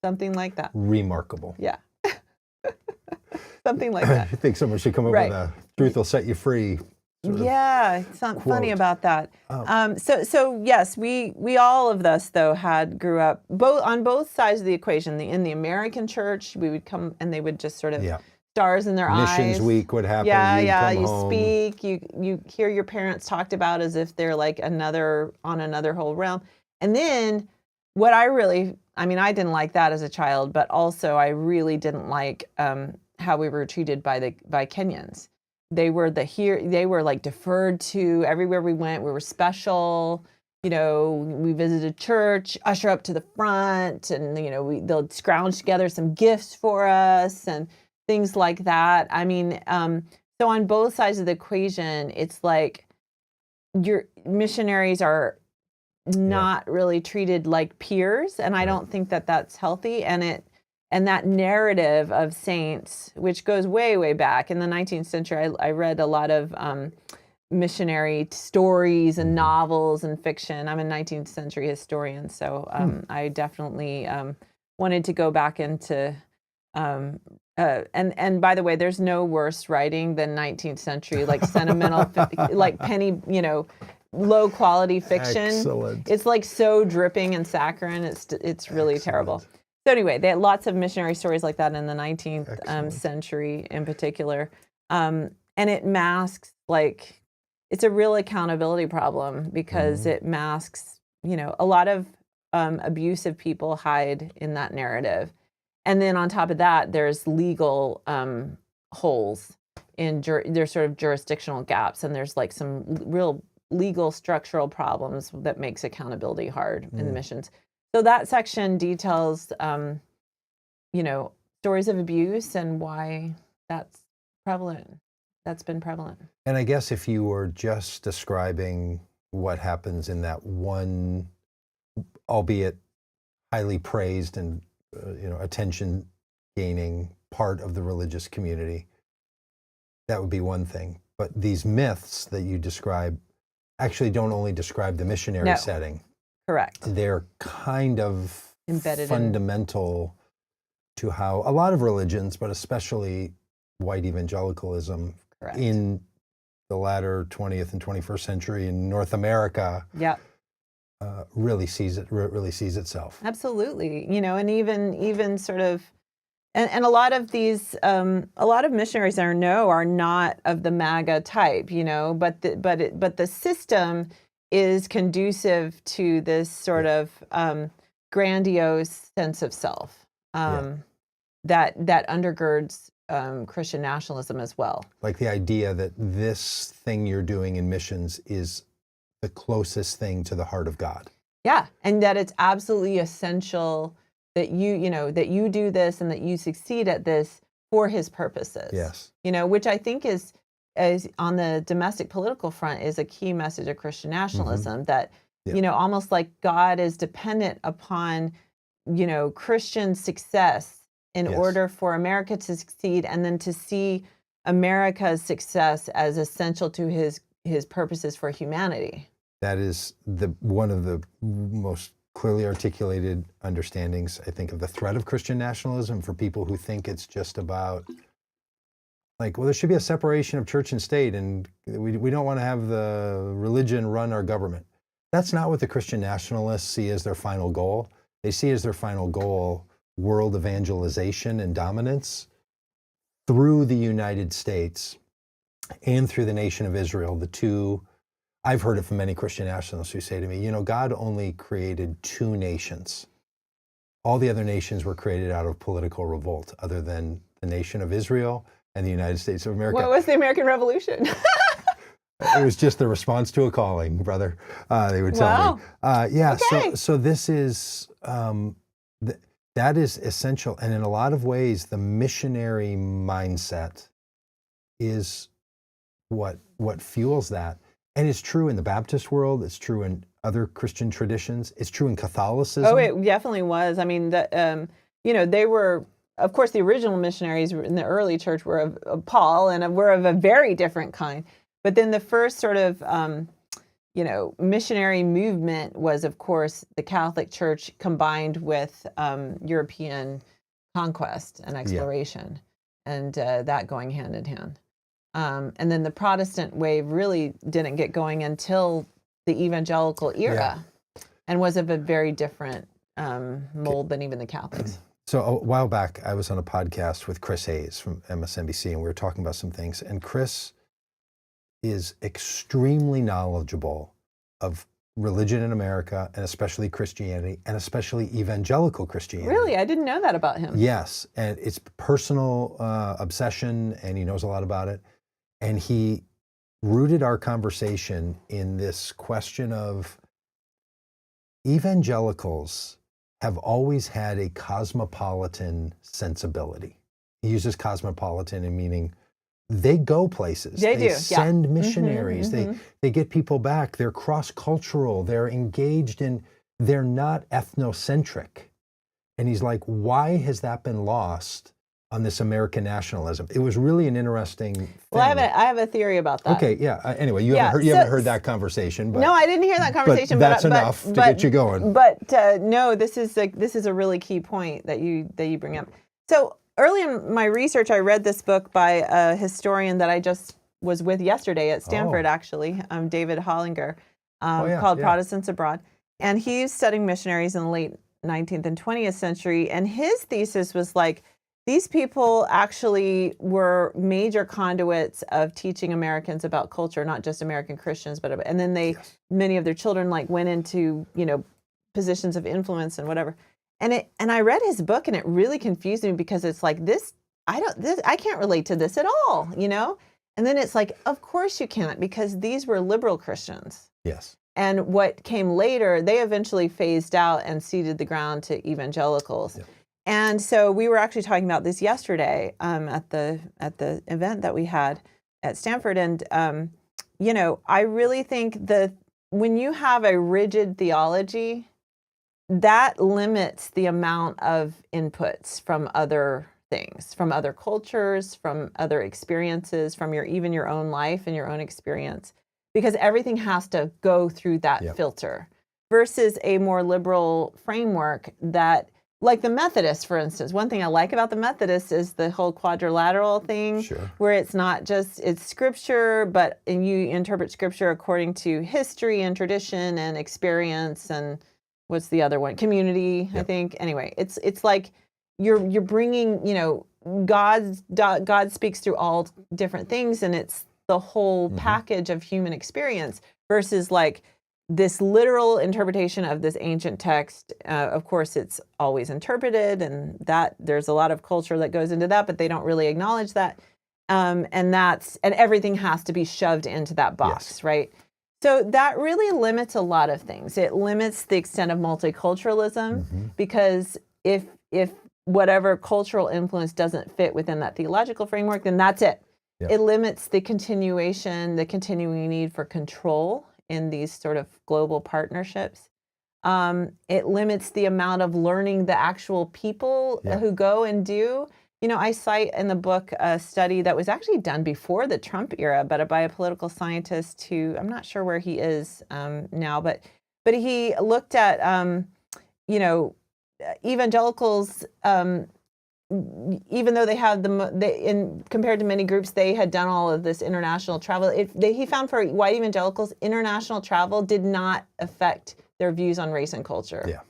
Something like that.
Remarkable.
Yeah. Something like that.
I think someone should come up with a truth will set you free.
It's not funny about that. So yes, we all of us though grew up on both sides of the equation. In the American church, we would come and they would just sort of stars in their eyes.
Missions week would happen.
You speak. You hear your parents talked about as if they're like on another whole realm. And then what I didn't like that as a child, but also I really didn't like how we were treated by Kenyans. They were like deferred to everywhere we went. We were special. We visited church, usher up to the front, and they'll scrounge together some gifts for us and things like that. So on both sides of the equation, it's like your missionaries are not really treated like peers, and I don't think that that's healthy. And that narrative of saints, which goes way, way back in the 19th century, I read a lot of missionary stories and novels and fiction. I'm a 19th century historian, so I definitely wanted to go back into and by the way, there's no worse writing than 19th century, like sentimental, like penny, low quality fiction.
Excellent.
It's like so dripping and saccharine. It's really terrible. So anyway, they had lots of missionary stories like that in the 19th century in particular. And it masks it's a real accountability problem because it masks, a lot of abusive people hide in that narrative. And then on top of that, there's legal holes in there's sort of jurisdictional gaps, and there's like some real legal structural problems that makes accountability hard in missions. So that section details, stories of abuse and why that's prevalent. That's been prevalent.
And I guess if you were just describing what happens in that one, albeit highly praised and attention gaining part of the religious community, that would be one thing. But these myths that you describe actually don't only describe the missionary setting.
Correct.
They're kind of
embedded
fundamental to how a lot of religions, but especially white evangelicalism,
Correct.
in the latter 20th and 21st century in North America, really sees itself.
Absolutely, and even sort of, and a lot of these, a lot of missionaries are not of the MAGA type, but the system is conducive to this sort of grandiose sense of self that undergirds Christian nationalism as well.
Like the idea that this thing you're doing in missions is the closest thing to the heart of God.
Yeah, and that it's absolutely essential that you do this and that you succeed at this for His purposes.
Yes.
Which I think is on the domestic political front is a key message of Christian nationalism, that almost like God is dependent upon Christian success in order for America to succeed, and then to see America's success as essential to his purposes for humanity.
That is one of the most clearly articulated understandings, I think, of the threat of Christian nationalism for people who think it's just about, like, well, there should be a separation of church and state, and we don't want to have the religion run our government. That's not what the Christian nationalists see as their final goal. They see as their final goal world evangelization and dominance through the United States and through the nation of Israel, the two. I've heard it from many Christian nationalists who say to me, God only created two nations. All the other nations were created out of political revolt, other than the nation of Israel and the United States of America.
What was the American Revolution?
It was just the response to a calling, brother. They would tell me.
Okay.
So this is, that is essential. And in a lot of ways, the missionary mindset is what fuels that. And it's true in the Baptist world. It's true in other Christian traditions. It's true in Catholicism.
Oh, it definitely was. I mean, they were, of course, the original missionaries in the early church were of Paul, and were of a very different kind. But then the first sort of, missionary movement was, of course, the Catholic Church combined with European conquest and exploration, and that going hand in hand. And then the Protestant wave really didn't get going until the evangelical era, and was of a very different mold than even the Catholics.
So a while back, I was on a podcast with Chris Hayes from MSNBC, and we were talking about some things. And Chris is extremely knowledgeable of religion in America, and especially Christianity, and especially evangelical Christianity.
Really? I didn't know that about him.
Yes, and it's personal obsession, and he knows a lot about it. And he rooted our conversation in this question of evangelicals have always had a cosmopolitan sensibility. He uses cosmopolitan in meaning they go places. They send missionaries. They get people back. They're cross-cultural. They're engaged in, they're not ethnocentric. And he's like, why has that been lost on this American nationalism? It was really an interesting thing.
Well, I have a theory about that.
Okay, anyway, you haven't heard that conversation. But,
no, I didn't hear that conversation.
But that's enough to get you going.
But no, this is a really key point that you bring up. So early in my research, I read this book by a historian that I just was with yesterday at Stanford, actually, David Hollinger, called Protestants Abroad. And he's studying missionaries in the late 19th and 20th century. And his thesis was like, these people actually were major conduits of teaching Americans about culture, not just American Christians, and then many of their children like went into, positions of influence and whatever. And I read his book, and it really confused me, because it's like I can't relate to this at all, And then it's like, of course you can't, because these were liberal Christians.
Yes.
And what came later, they eventually phased out and ceded the ground to evangelicals. Yeah. And so we were actually talking about this yesterday at the event that we had at Stanford. And, I really think that when you have a rigid theology, that limits the amount of inputs from other things, from other cultures, from other experiences, from even your own life and your own experience, because everything has to go through that filter, versus a more liberal framework that, like the Methodists, for instance. One thing I like about the Methodists is the whole quadrilateral thing, where it's not just, it's scripture, and you interpret scripture according to history and tradition and experience, and what's the other one? Community, I think. Anyway, it's like you're bringing, God speaks through all different things, and it's the whole package of human experience, versus like this literal interpretation of this ancient text. Of course, it's always interpreted, and that there's a lot of culture that goes into that, but they don't really acknowledge that. And everything has to be shoved into that box, right? So that really limits a lot of things. It limits the extent of multiculturalism, because if whatever cultural influence doesn't fit within that theological framework, then that's it. Yep. It limits the continuing need for control in these sort of global partnerships. It limits the amount of learning the actual people who go and do. I cite in the book a study that was actually done before the Trump era, but by a political scientist who, I'm not sure where he is now, but he looked at, evangelicals, even though they have compared to many groups, they had done all of this international travel. He found for white evangelicals, international travel did not affect their views on race and culture. Yeah.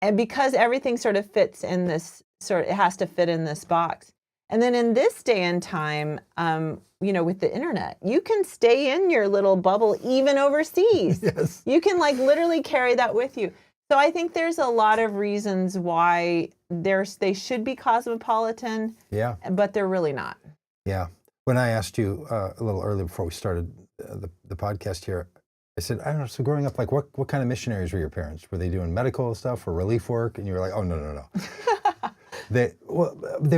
And because everything sort of fits in this it has to fit in this box. And then in this day and time, with the internet, you can stay in your little bubble even overseas. Yes. You can literally carry that with you. So I think there's a lot of reasons why they should be cosmopolitan. Yeah. But they're really not.
Yeah. When I asked you a little earlier before we started the podcast here, I said, I don't know, so growing up, what kind of missionaries were your parents? Were they doing medical stuff or relief work? And you were like, oh, no. They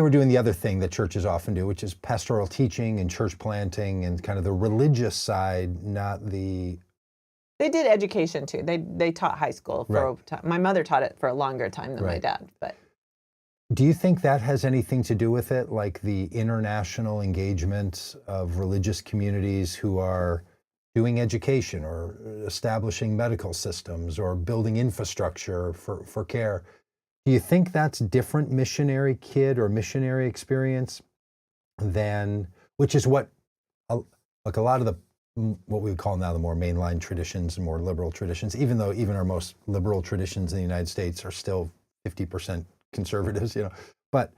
were doing the other thing that churches often do, which is pastoral teaching and church planting and kind of the religious side, not the...
They did education too. They taught high school for a time. My mother taught it for a longer time than my dad. But
do you think that has anything to do with it, like the international engagement of religious communities who are doing education or establishing medical systems or building infrastructure for care? Do you think that's different missionary kid or missionary experience than, which is what, a lot of the, what we would call now the more mainline traditions and more liberal traditions, even though even our most liberal traditions in the United States are still 50% conservatives, but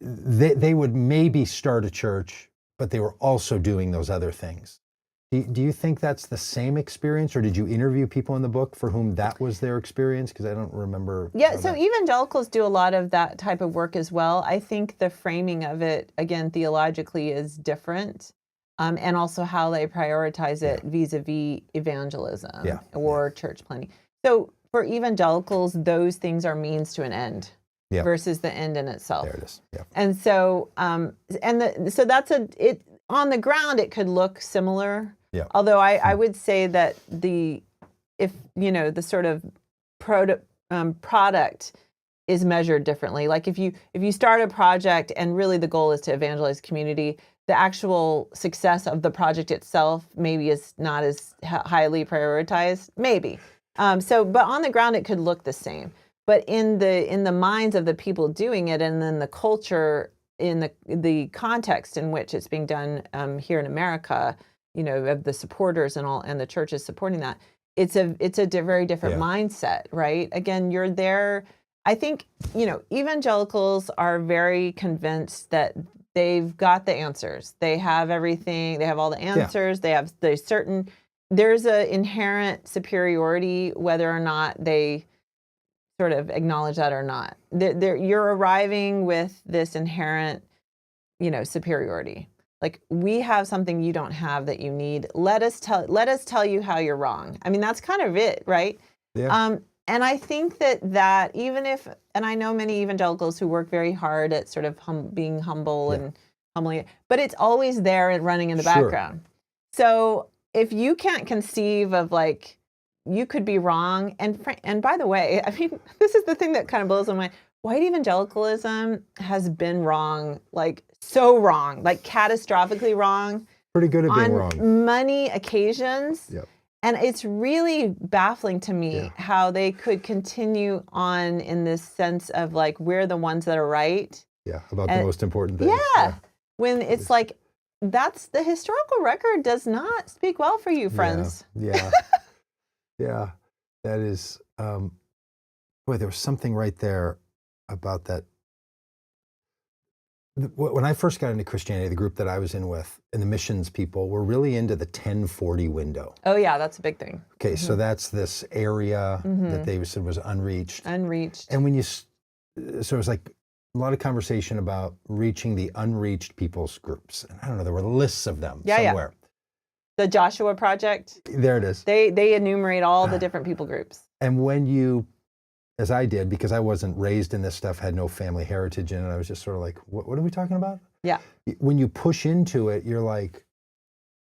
they would maybe start a church, but they were also doing those other things. Do you think that's the same experience, or did you interview people in the book for whom that was their experience? Because I don't remember.
Yeah, so evangelicals do a lot of that type of work as well. I think the framing of it, again, theologically is different, and also how they prioritize it vis-a-vis evangelism or church planting. So for evangelicals, those things are means to an end versus the end in itself.
There it is. Yeah.
And so, so that's on the ground, it could look similar. Yeah. Although I would say that the sort of product is measured differently. Like if you start a project and really the goal is to evangelize community, the actual success of the project itself maybe is not as highly prioritized. Maybe. But on the ground it could look the same. But in the minds of the people doing it, and then the culture in the context in which it's being done here in America, of the supporters and the churches supporting that, it's a very different mindset, right? Again, you're there. I think, evangelicals are very convinced that they've got the answers. They have everything. They have all the answers. There's an inherent superiority, whether or not they sort of acknowledge that or not. You're arriving with this inherent, superiority. Like, we have something you don't have that you need. Let us tell you how you're wrong. I mean, that's kind of it, right?
Yeah.
And I think that even if, and I know many evangelicals who work very hard at sort of being humble and humbling, but it's always there and running in the background. So if you can't conceive of, like, you could be wrong, and by the way, I mean, this is the thing that kind of blows my mind. White evangelicalism has been wrong, like so wrong, like catastrophically wrong.
Pretty good at being wrong.
On many occasions.
Yep.
And it's really baffling to me how they could continue on in this sense of, like, we're the ones that are right.
Yeah, about the most important things.
Yeah. When it's like, that's the historical record does not speak well for you, friends.
Yeah. Yeah. That is, boy, there was something right there about that. When I first got into Christianity, the group that I was in with, and the missions people, were really into the 1040 window.
Oh, yeah, that's a big thing.
Okay, so that's this area that they said was unreached.
Unreached.
And so it was like a lot of conversation about reaching the unreached people's groups. And I don't know, there were lists of them somewhere.
The Joshua Project.
There it is.
They enumerate all the different people groups.
And when you, as I did, because I wasn't raised in this stuff, had no family heritage in it, I was just sort of like, what are we talking about?
Yeah.
When you push into it, you're like,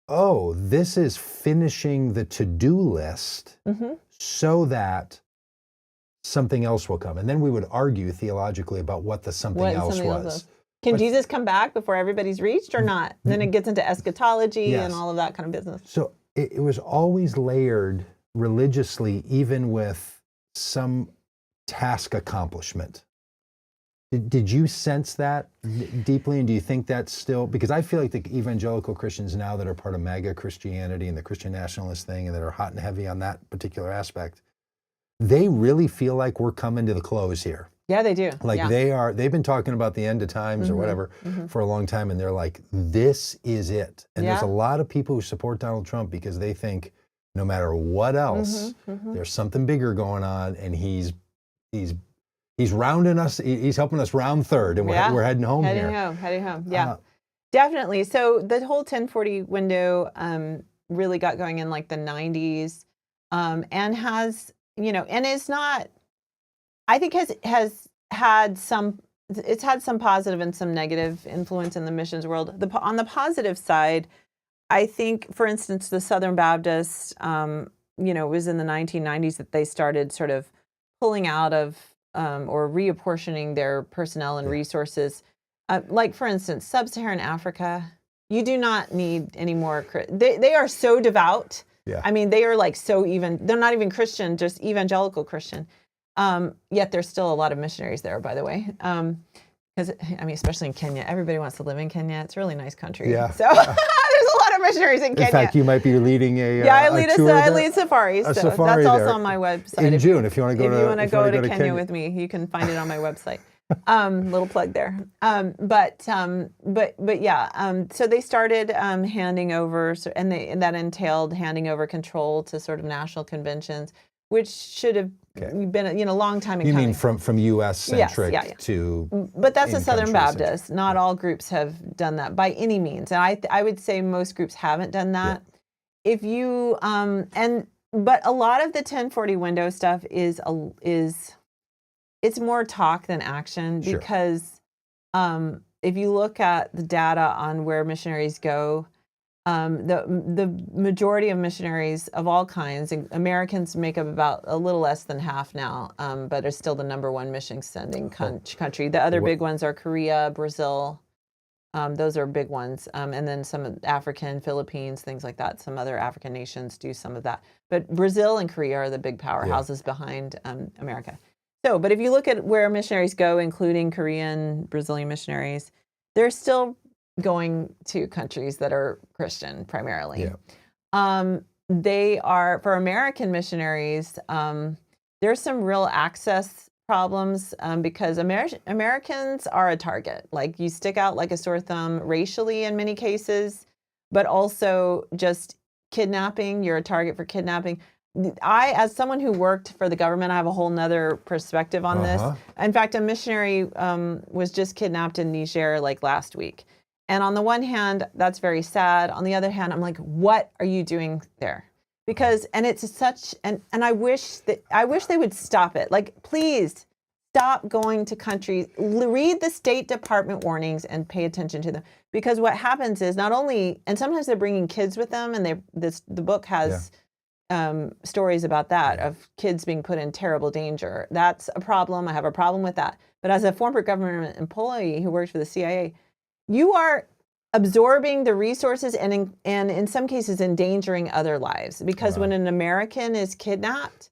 oh, this is finishing the to-do list so that something else will come. And then we would argue theologically about what the something else was.
Can Jesus come back before everybody's reached or not? And then it gets into eschatology and all of that kind of business.
So it was always layered religiously, even with some task accomplishment. Did you sense that deeply, and do you think that's still, because I feel like the evangelical Christians now that are part of MAGA Christianity and the Christian nationalist thing, and that are hot and heavy on that particular aspect, they really feel like we're coming to the close here.
Yeah, they do.
Like they've been talking about the end of times or whatever for a long time, and they're like, this is it. And there's a lot of people who support Donald Trump because they think no matter what else, there's something bigger going on, and he's rounding us. He's helping us round third, and we're heading home here.
Heading home. Yeah, definitely. So the whole 1040 window really got going in like the 90s, and has, and it's not. I think has had some. It's had some positive and some negative influence in the missions world. On the positive side, I think, for instance, the Southern Baptists, it was in the 1990s that they started sort of pulling out of or reapportioning their personnel and resources. Like, for instance, Sub-Saharan Africa, you do not need any more. They are so devout.
Yeah.
I mean, they are like they're not even Christian, just evangelical Christian. Yet there's still a lot of missionaries there, by the way. Because, I mean, especially in Kenya, everybody wants to live in Kenya. It's a really nice country.
Yeah.
So there's a lot of missionaries in Kenya.
In fact, you might be leading
I lead safaris.
A
so
safari
that's also
there
on my website.
in June, if you want to go
to Kenya with me, you can find it on my website. Little plug there. But yeah. So they started handing over, and that entailed handing over control to sort of national conventions, which should have been a long time in coming.
You mean from U.S. centric to?
But that's a Southern Baptist. Not all groups have done that by any means, and I would say most groups haven't done that. Yeah. If you but a lot of the 1040 window stuff is it's more talk than action, because if you look at the data on where missionaries go. The majority of missionaries of all kinds, Americans make up about a little less than half now, but are still the number one mission sending country. The other big ones are Korea, Brazil. Those are big ones. And then some African, Philippines, things like that. Some other African nations do some of that. But Brazil and Korea are the big powerhouses behind America. So, but if you look at where missionaries go, including Korean, Brazilian missionaries, they're still going to countries that are Christian primarily. They are, for American missionaries, there's some real access problems because Americans are a target. Like, you stick out like a sore thumb racially in many cases, but also just kidnapping. You're a target for kidnapping. As someone who worked for the government, I have a whole nother perspective on this. In fact, a missionary was just kidnapped in Niger like last week. And on the one hand, that's very sad. On the other hand, I'm like, what are you doing there? Because, and it's such, and I wish they would stop it. Like, please stop going to countries, read the State Department warnings and pay attention to them. Because what happens is not only, and sometimes they're bringing kids with them, and the book has stories about that, of kids being put in terrible danger. That's a problem. I have a problem with that. But as a former government employee who worked for the CIA, you are absorbing the resources and in some cases endangering other lives. Because when an American is kidnapped,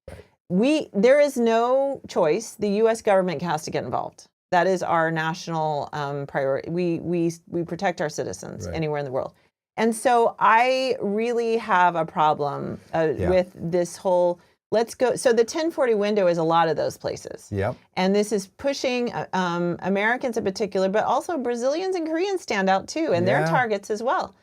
there is no choice. The U.S. government has to get involved. That is our national priority. We protect our citizens anywhere in the world. And so I really have a problem with this whole, let's go. So the 1040 window is a lot of those places. Yep. And this is pushing Americans in particular, but also Brazilians and Koreans stand out too, and they're targets as well.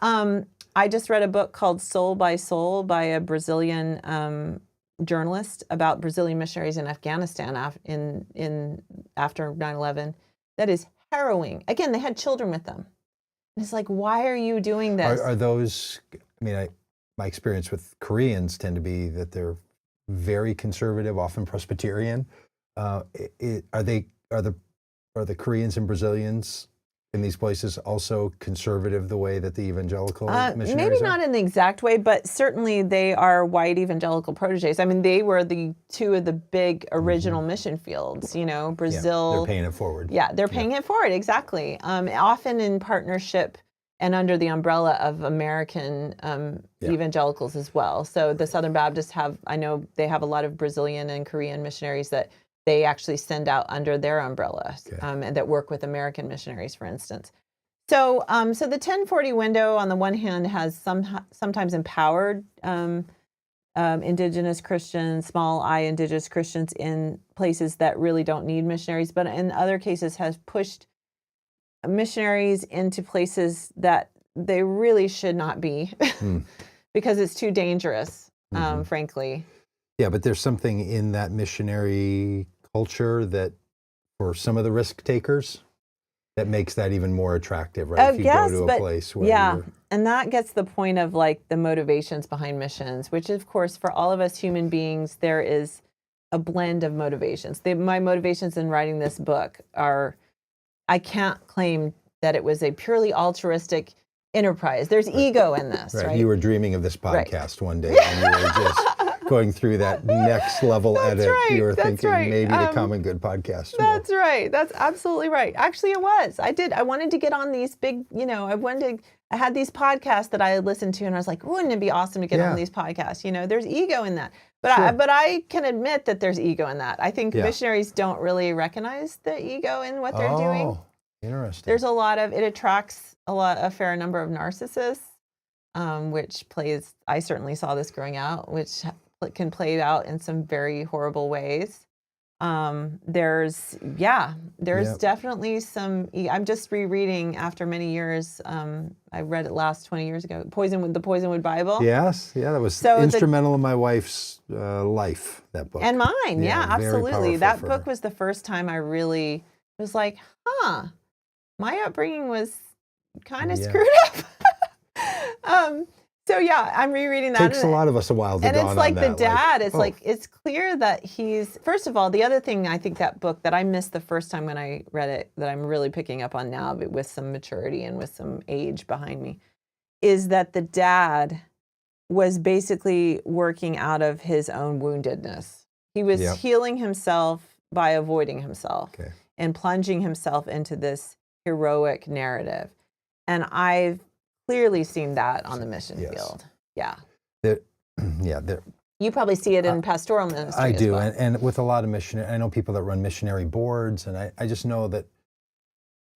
I just read a book called Soul by Soul by a Brazilian journalist about Brazilian missionaries in Afghanistan after 9/11. That is harrowing. Again, they had children with them. And it's like, why are you doing this?
Are those, I mean, my experience with Koreans tend to be that they're very conservative, often Presbyterian. Are the Koreans and Brazilians in these places also conservative the way that the evangelical missionaries
maybe
are?
not in the exact way, but certainly they are white evangelical proteges. I mean, they were the two of the big original mission fields, Brazil.
Yeah, they're paying it forward.
Yeah, they're paying it forward, exactly. Often in partnership and under the umbrella of American evangelicals as well. So the Southern Baptists I know they have a lot of Brazilian and Korean missionaries that they actually send out under their umbrella, and that work with American missionaries, for instance. So, so the 1040 window, on the one hand, has sometimes empowered indigenous Christians, small I indigenous Christians in places that really don't need missionaries, but in other cases has pushed missionaries into places that they really should not be because it's too dangerous, frankly.
Yeah, but there's something in that missionary culture that, for some of the risk takers, that makes that even more attractive, right? If you go to a place where
and that gets the point of like the motivations behind missions, which of course for all of us human beings, there is a blend of motivations. My motivations in writing this book are, I can't claim that it was a purely altruistic enterprise. There's ego in this, right?
You were dreaming of this podcast one day, and you were just going through that next level edit. You were thinking maybe the Common Good podcast.
That's right. That's absolutely right. Actually, it was. I wanted to get on these big, I had these podcasts that I had listened to, and I was like, wouldn't it be awesome to get on these podcasts? There's ego in that. But but I can admit that there's ego in that. I think missionaries don't really recognize the ego in what they're doing.
Oh, interesting.
There's it attracts a fair number of narcissists, which I certainly saw this growing out, which can play out in some very horrible ways. There's definitely some, I'm just rereading after many years. I read it last 20 years ago, the Poisonwood Bible.
Yes. Yeah. That was instrumental in my wife's life, that book.
And mine. Yeah, absolutely. That book was the first time I really was like, my upbringing was kind of screwed up. So I'm rereading that.
It takes a lot of us a while to
dawn on that. And it's like the dad, it's clear that he's, first of all, the other thing I think that book that I missed the first time when I read it, that I'm really picking up on now, but with some maturity and with some age behind me, is that the dad was basically working out of his own woundedness. He was healing himself by avoiding himself and plunging himself into this heroic narrative. And I've clearly seen that on the mission field. Yeah. You probably see it in pastoral ministry.
I do.
Well.
And with a lot of missionary, I know people that run missionary boards, and I just know that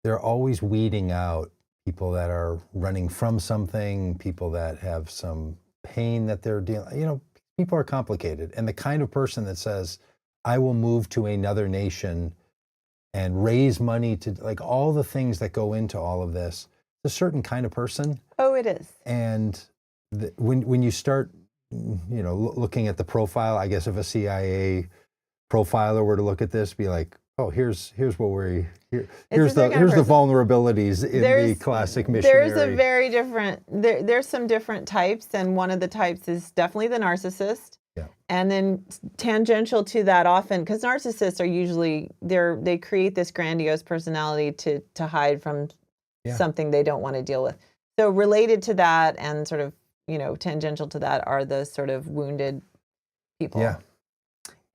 they're always weeding out people that are running from something, people that have some pain that they're dealing. People are complicated. And the kind of person that says, I will move to another nation and raise money to, like, all the things that go into all of this. A certain kind of person.
Oh, it is.
And when you start, looking at the profile, I guess if a CIA profiler were to look at this, be like, oh, here's what here's the vulnerabilities in the classic missionary.
There's a very different. There's some different types, and one of the types is definitely the narcissist.
Yeah.
And then tangential to that, often, because narcissists are usually they create this grandiose personality to hide from something they don't want to deal with. So related to that, and sort of tangential to that, are the sort of wounded people.
Yeah.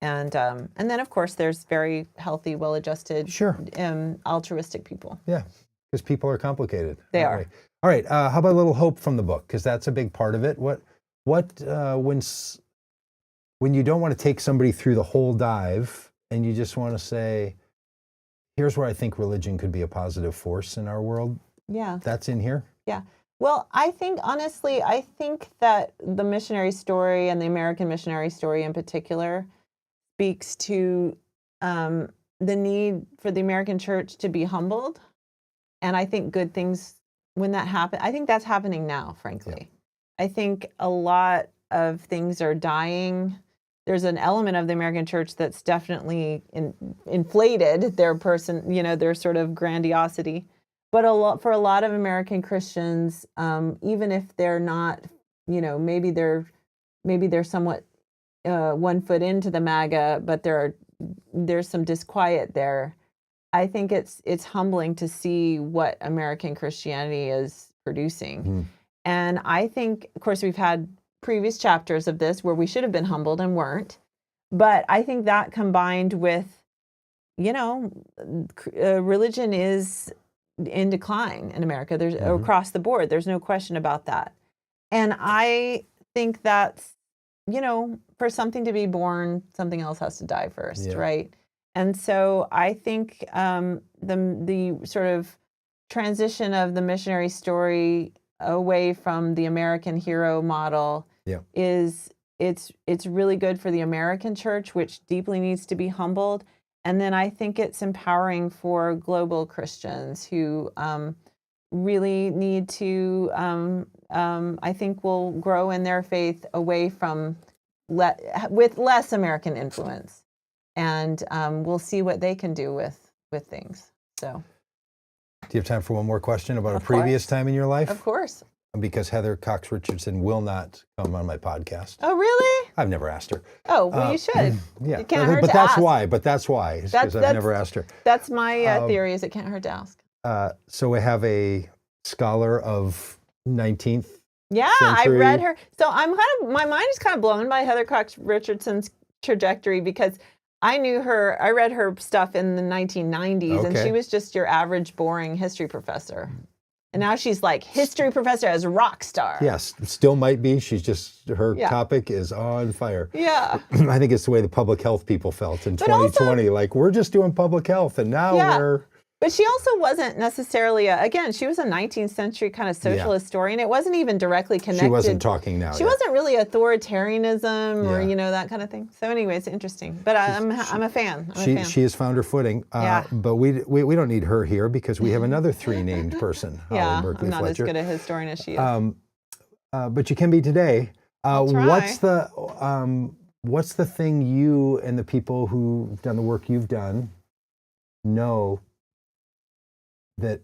And then, of course, there's very healthy, well-adjusted, altruistic people.
Yeah, because people are complicated.
They are.
All right. How about a little hope from the book? Because that's a big part of it. When you don't want to take somebody through the whole dive, and you just want to say, here's where I think religion could be a positive force in our world.
Yeah.
That's in here?
Yeah. Well, honestly, I think that the missionary story, and the American missionary story in particular, speaks to the need for the American church to be humbled. And I think good things, when that happens, I think that's happening now, frankly. Yeah. I think a lot of things are dying. There's an element of the American church that's definitely inflated their sort of grandiosity. But for a lot of American Christians, even if they're not, maybe they're somewhat 1 foot into the MAGA, but there's some disquiet there. I think it's humbling to see what American Christianity is producing. Mm-hmm. And I think, of course, we've had previous chapters of this where we should have been humbled and weren't. But I think that, combined with, religion is in decline in America. There's across the board. There's no question about that. And I think that's, for something to be born, something else has to die first, right? And so I think the sort of transition of the missionary story away from the American hero model is it's really good for the American church, which deeply needs to be humbled. And then I think it's empowering for global Christians who really need to, I think, will grow in their faith away from with less American influence, and we'll see what they can do with things. So,
do you have time for one more question about a previous time in your life?
Of course.
Because Heather Cox Richardson will not come on my podcast.
Oh, really?
I've never asked her.
Oh, well, you should.
Yeah,
it can't hurt
but
to ask.
But that's why. Because I've never asked her.
That's my theory. Is it can't hurt to ask.
So we have a scholar of 19th.
Yeah,
century.
I read her. So my mind is kind of blown by Heather Cox Richardson's trajectory, because I read her stuff in the 1990s, and she was just your average boring history professor. And now she's like history professor as a rock star.
Yes, still might be. She's just, her topic is on fire.
Yeah.
I think it's the way the public health people felt in 2020. Also, we're just doing public health, and now we're...
But she also wasn't necessarily, she was a 19th century kind of socialist historian. It wasn't even directly connected.
She wasn't talking now.
She wasn't really authoritarianism or, that kind of thing. So anyway, it's interesting. But I'm a fan.
She has found her footing. But we don't need her here, because we have another 3 named person, Holly Berkley Fletcher.
I'm not as good a historian as she is.
But you can be today.
What's
the thing you and the people who've done the work you've done know that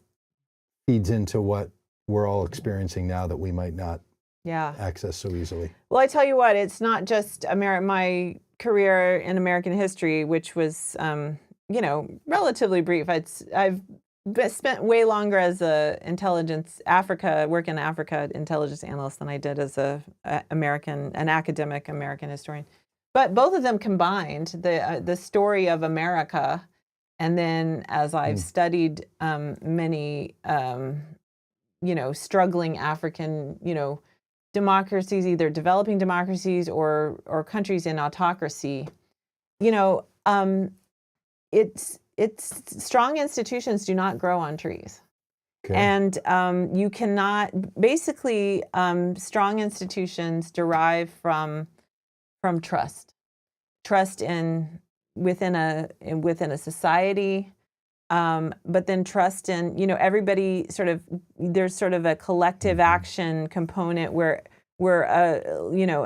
feeds into what we're all experiencing now that we might not access so easily?
Well, I tell you what, it's not just my career in American history, which was, relatively brief. I've spent way longer as an intelligence intelligence analyst than I did as an academic American historian. But both of them combined, the story of America. And then, as I've studied many, struggling African, democracies, either developing democracies or countries in autocracy, it's strong institutions do not grow on trees. Okay. And you cannot, basically, strong institutions derive from trust in within a society, but then trust in, everybody there's sort of a collective action component where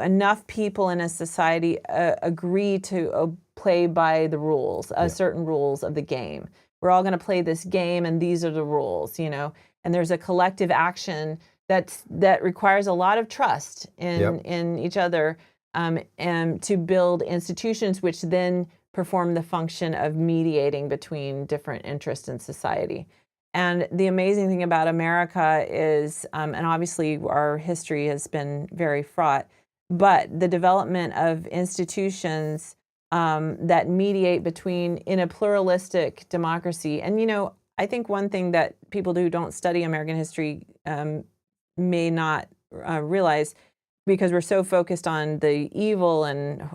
enough people in a society agree to play by the rules, certain rules of the game. We're all going to play this game, and these are the rules, and there's a collective action that requires a lot of trust in each other, and to build institutions which then perform the function of mediating between different interests in society. And the amazing thing about America is, and obviously our history has been very fraught, but the development of institutions that mediate in a pluralistic democracy. And, I think one thing that people who don't study American history may not realize, because we're so focused on the evil and,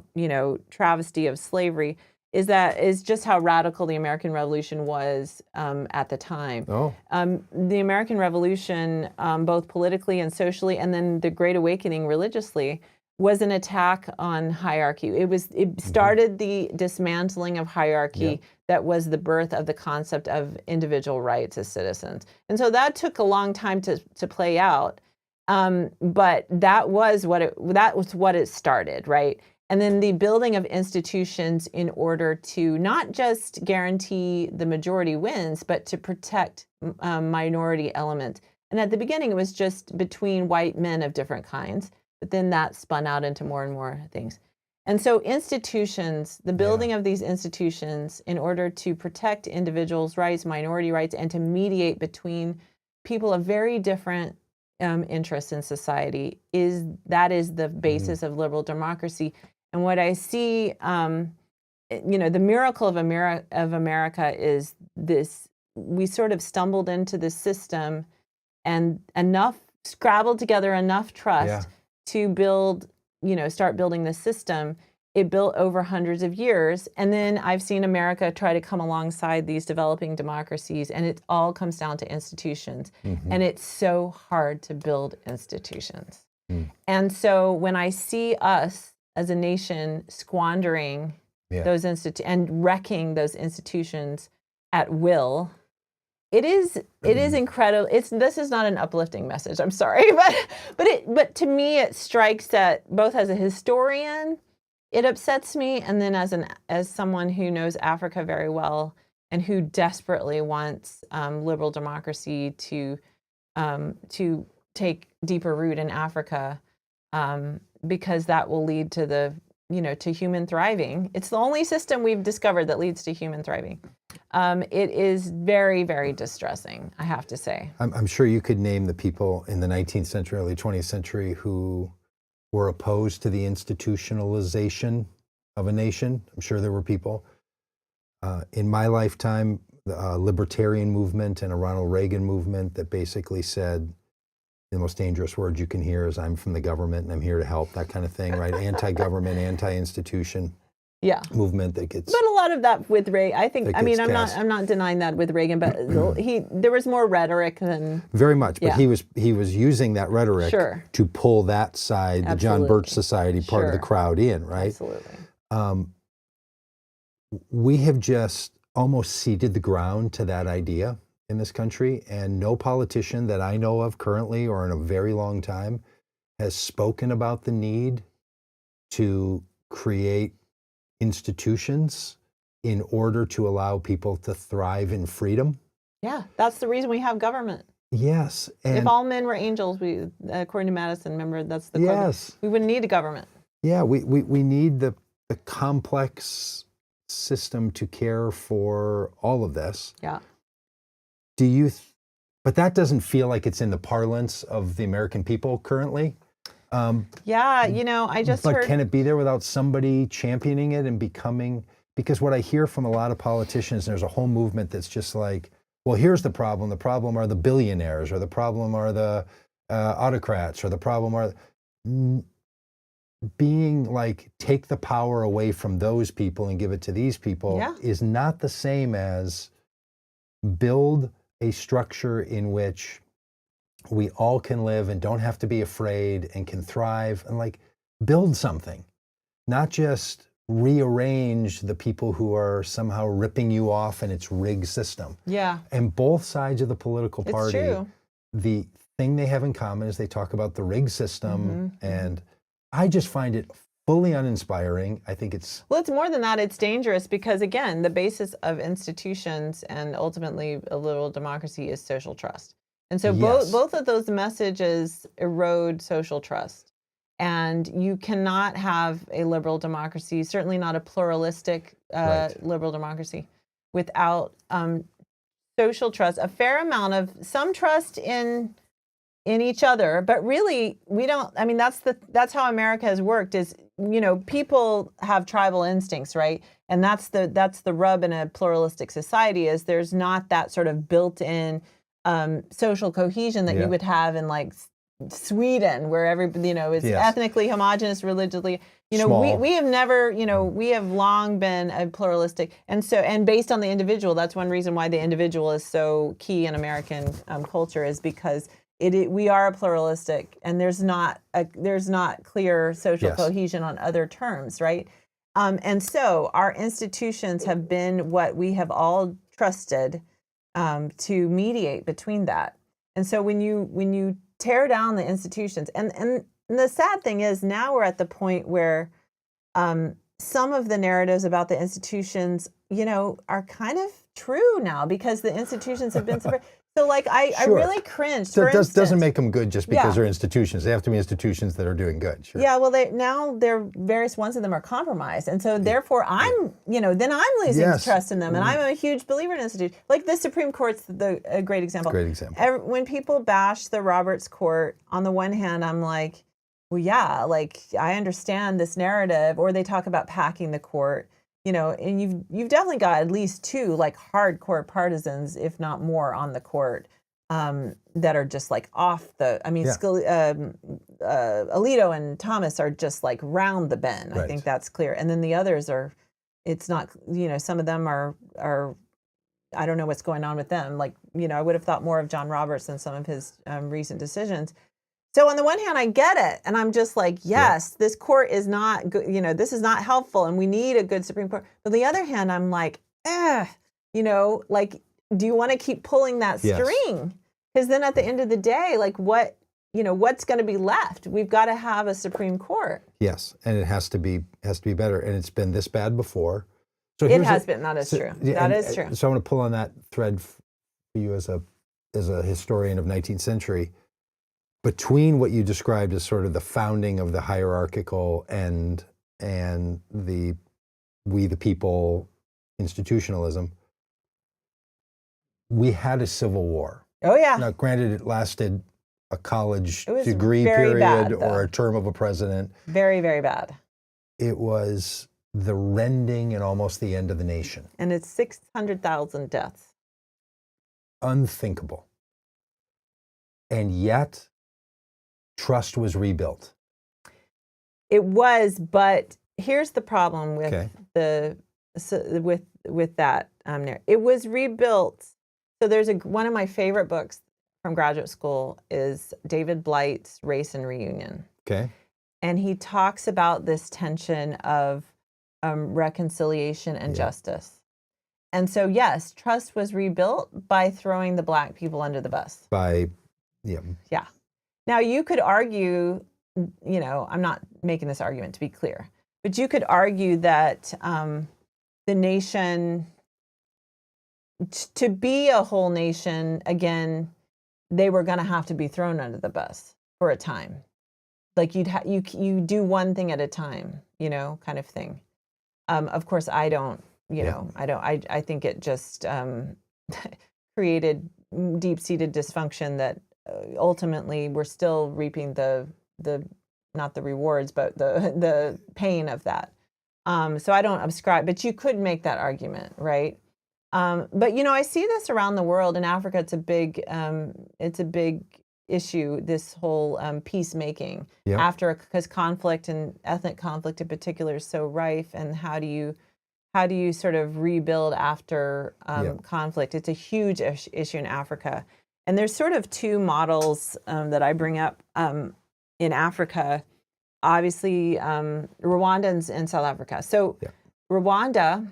travesty of slavery, is just how radical the American Revolution was at the time. The American Revolution, both politically and socially, and then the Great Awakening religiously, was an attack on hierarchy. It started the dismantling of hierarchy that was the birth of the concept of individual rights as citizens. And so that took a long time to play out. But that was what it started, right? And then the building of institutions in order to not just guarantee the majority wins, but to protect minority elements. And at the beginning, it was just between white men of different kinds, but then that spun out into more and more things. And so institutions, the building of these institutions in order to protect individuals' rights, minority rights, and to mediate between people of very different interests in society, is the basis of liberal democracy. And what I see, the miracle of America is this: we sort of stumbled into this system, and scrabbled together enough trust to build, start building this system. It built over hundreds of years. And then I've seen America try to come alongside these developing democracies, and it all comes down to institutions. And it's so hard to build institutions. And so when I see us as a nation squandering those and wrecking those institutions at will, it is incredible. This is not an uplifting message. I'm sorry, but to me it strikes at, both as a historian, it upsets me, and then as someone who knows Africa very well and who desperately wants liberal democracy to take deeper root in Africa, because that will lead to to human thriving. It's the only system we've discovered that leads to human thriving. It is very, very distressing, I have to say.
I'm sure you could name the people in the 19th century, early 20th century who were opposed to the institutionalization of a nation. I'm sure there were people. In my lifetime, the libertarian movement and a Ronald Reagan movement that basically said, the most dangerous word you can hear is, I'm from the government and I'm here to help, that kind of thing, right? Anti-government, anti-institution movement that gets.
But a lot of that with Reagan, I think. I mean, I'm not denying that with Reagan, but there was more rhetoric than.
Very much, but he was using that rhetoric to pull that side, the John Birch Society part of the crowd in, right?
Absolutely.
We have just almost ceded the ground to that idea in this country, and no politician that I know of currently or in a very long time has spoken about the need to create institutions in order to allow people to thrive in freedom.
Yeah, that's the reason we have government.
Yes. And
if all men were angels, according to Madison, remember, that's the quote, we wouldn't need a government.
Yeah, we need the complex system to care for all of this.
Yeah.
But that doesn't feel like it's in the parlance of the American people currently.
I just
But
heard.
can it be there without somebody championing it and becoming? Because what I hear from a lot of politicians, there's a whole movement that's just like, well, here's the problem. The problem are the billionaires, or the problem are the autocrats, or the problem are being like, take the power away from those people and give it to these people is not the same as build a structure in which we all can live and don't have to be afraid and can thrive, and like build something, not just rearrange the people who are somehow ripping you off in its rigged system.
Yeah.
And both sides of the political party,
It's true.
the thing they have in common is they talk about the rigged system,
Mm-hmm.
and I just find it fully uninspiring. I think it's...
Well, it's more than that. It's dangerous because, again, the basis of institutions and ultimately a liberal democracy is social trust. And so
Yes.
both of those messages erode social trust. And you cannot have a liberal democracy, certainly not a pluralistic
Right.
liberal democracy, without social trust, a fair amount of some trust in each other, but really we don't. I mean, that's how America has worked. Is, you know, people have tribal instincts, right? And that's the rub in a pluralistic society, is there's not that sort of built-in social cohesion that
Yeah.
you would have in like Sweden, where everybody, you know, is
Yes.
ethnically homogenous, religiously. You know,
Small.
we have never, you know, we have long been a pluralistic, and based on the individual. That's one reason why the individual is so key in American culture, is because we are a pluralistic, and there's not clear social
Yes.
cohesion on other terms, right? And so our institutions have been what we have all trusted to mediate between that. And so when you tear down the institutions, and the sad thing is, now we're at the point where some of the narratives about the institutions, you know, are kind of true now, because the institutions have been so like I
Sure.
really cringed.
So
For
it doesn't
instance,
make them good just because
Yeah.
they're institutions. They have to be institutions that are doing good. Sure.
yeah, well, they're various ones of them are compromised, and so therefore I'm losing
Yes.
trust in them, and I'm a huge believer in institutions. Like the Supreme Court's a great example.
Great example.
When people bash the Roberts Court, on the one hand, I'm like, well, yeah, like I understand this narrative, or they talk about packing the court, you know, and you've definitely got at least two like hardcore partisans, if not more, on the court. That are just like off the. I mean,
Yeah.
Alito and Thomas are just like round the bend. I
Right.
think that's clear. And then the others are. It's not. You know, some of them are. I don't know what's going on with them. Like, you know, I would have thought more of John Roberts than some of his recent decisions. So on the one hand, I get it, and I'm just like, yes, this court is not good. You know, this is not helpful, and we need a good Supreme Court. But on the other hand, I'm like, you know, like, do you want to keep pulling that string? Because then at the end of the day, like, what's going to be left? We've got to have a Supreme Court.
Yes, and it has to be better, and it's been this bad before. So
It has been. That is true.
Yeah,
That is true.
So I want to pull on that thread for you as a historian of 19th century. Between what you described as sort of the founding of the hierarchical and the we the people institutionalism, we had a civil war.
Oh yeah.
Now, granted, it lasted a college
It was
degree
very
period
bad,
or
though.
a term of a president.
Very, very bad.
It was the rending and almost the end of the nation.
And it's 600,000 deaths.
Unthinkable. And yet, trust was rebuilt.
It was, but here's the problem with
Okay.
with that. It was rebuilt. So there's one of my favorite books from graduate school is David Blight's Race and Reunion.
Okay.
And he talks about this tension of reconciliation and justice. And so, yes, trust was rebuilt by throwing the Black people under the bus. Yeah. Now, you could argue, you know, I'm not making this argument to be clear, but you could argue that the nation, to be a whole nation, again, they were going to have to be thrown under the bus for a time. Like you do one thing at a time, you know, kind of thing. Of course, I don't, I think it just created deep-seated dysfunction that ultimately we're still reaping the not the rewards, but the pain of that. So I don't ascribe, but you could make that argument, right? But you know, I see this around the world. In Africa, it's a big issue. This whole peacemaking because conflict and ethnic conflict in particular is so rife. And how do you sort of rebuild after conflict? It's a huge issue in Africa. And there's sort of two models that I bring up in Africa. obviously Rwanda and South Africa. So Rwanda,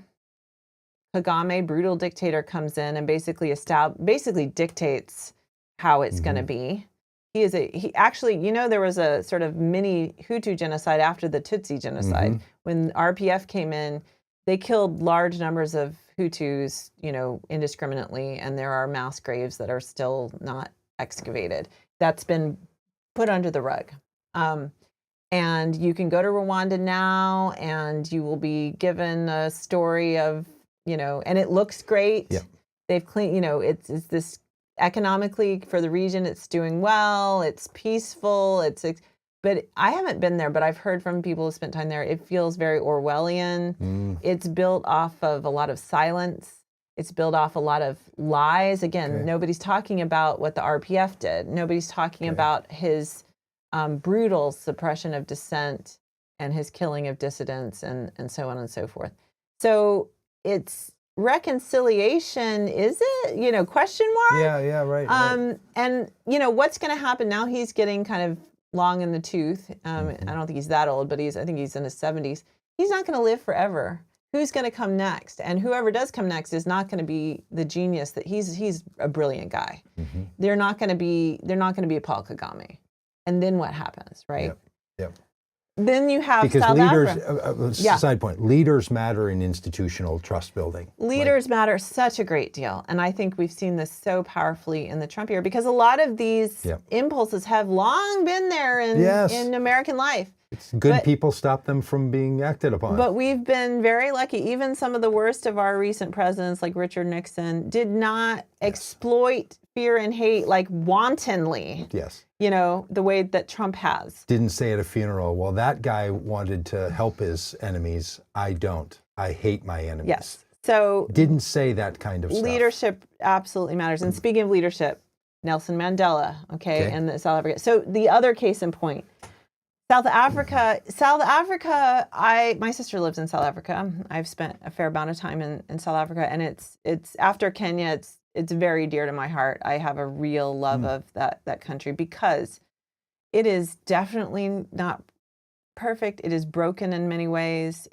Kagame, brutal dictator, comes in and basically dictates how it's going to be. He actually, there was a sort of mini Hutu genocide after the Tutsi genocide. When RPF came in, they killed large numbers of Hutus, indiscriminately, and there are mass graves that are still not excavated. That's been put under the rug. And you can go to Rwanda now, and you will be given a story of, and it looks great. Yeah. They've cleaned, it's this economically for the region, it's doing well, it's peaceful, but I haven't been there, but I've heard from people who spent time there, it feels very Orwellian. It's built off of a lot of silence. It's built off a lot of lies. Again, nobody's talking about what the RPF did. Nobody's talking about his brutal suppression of dissent and his killing of dissidents and so on and so forth. So it's reconciliation, is it? Question mark?
Yeah, right.
And what's going to happen now? He's getting kind of long in the tooth. I don't think he's that old, but I think he's in his 70s. He's not going to live forever. Who's going to come next? And whoever does come next is not going to be the genius that he's a brilliant guy. They're not going to be a Paul Kagame. And then what happens, right?
Yep.
Then you have
because
South
leaders,
Africa.
Side point, leaders matter in institutional trust building.
Leaders matter such a great deal. And I think we've seen this so powerfully in the Trump era because a lot of these impulses have long been there in American life.
It's good people stop them from being acted upon.
But we've been very lucky. Even some of the worst of our recent presidents, like Richard Nixon, did not exploit fear and hate like wantonly.
Yes.
The way that Trump has.
Didn't say at a funeral, well, that guy wanted to help his enemies. I don't. I hate my enemies.
Yes. So
didn't say that kind of stuff.
Leadership absolutely matters. And speaking of leadership, Nelson Mandela, and the South Africa. So the other case in point, South Africa, my sister lives in South Africa. I've spent a fair amount of time in South Africa, and it's after Kenya, it's very dear to my heart. I have a real love of that country because it is definitely not perfect. It is broken in many ways.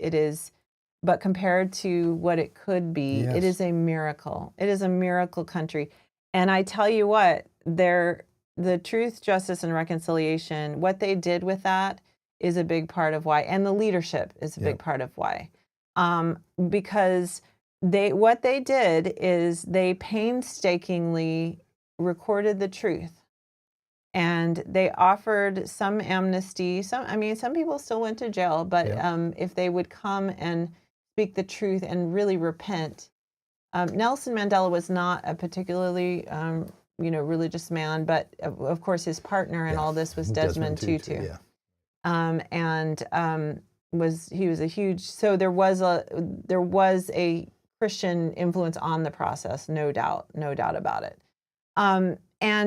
But compared to what it could be, it is a miracle. It is a miracle country. And I tell you what, the truth, justice, and reconciliation, what they did with that is a big part of why, and the leadership is a big part of why. Because what they did is they painstakingly recorded the truth, and they offered some amnesty. Some people still went to jail, but if they would come and speak the truth and really repent. Nelson Mandela was not a particularly religious man, but of course his partner in all this was Desmond Tutu. He was a huge. So there was a Christian influence on the process, no doubt about it. And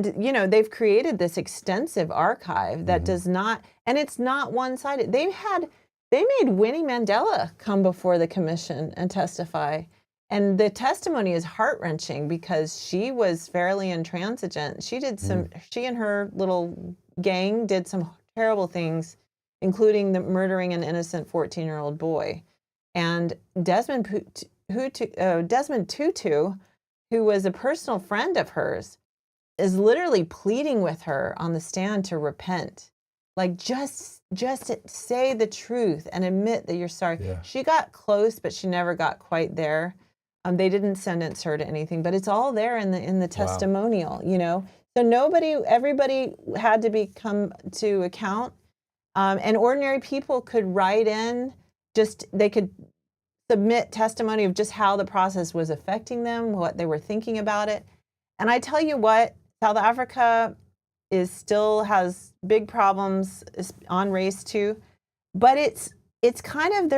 they've created this extensive archive that does not, and it's not one-sided. They made Winnie Mandela come before the commission and testify. And the testimony is heart-wrenching because she was fairly intransigent. She and her little gang did some terrible things, including the murdering an innocent 14-year-old boy. And Desmond Tutu, who was a personal friend of hers, is literally pleading with her on the stand to repent. Like, just say the truth and admit that you're sorry. Yeah. She got close, but she never got quite there. They didn't sentence her to anything, but it's all there in the testimonial, So everybody had to come to account. And ordinary people could write in, they could submit testimony of just how the process was affecting them, what they were thinking about it. And I tell you what, South Africa still has big problems on race too, but it's kind of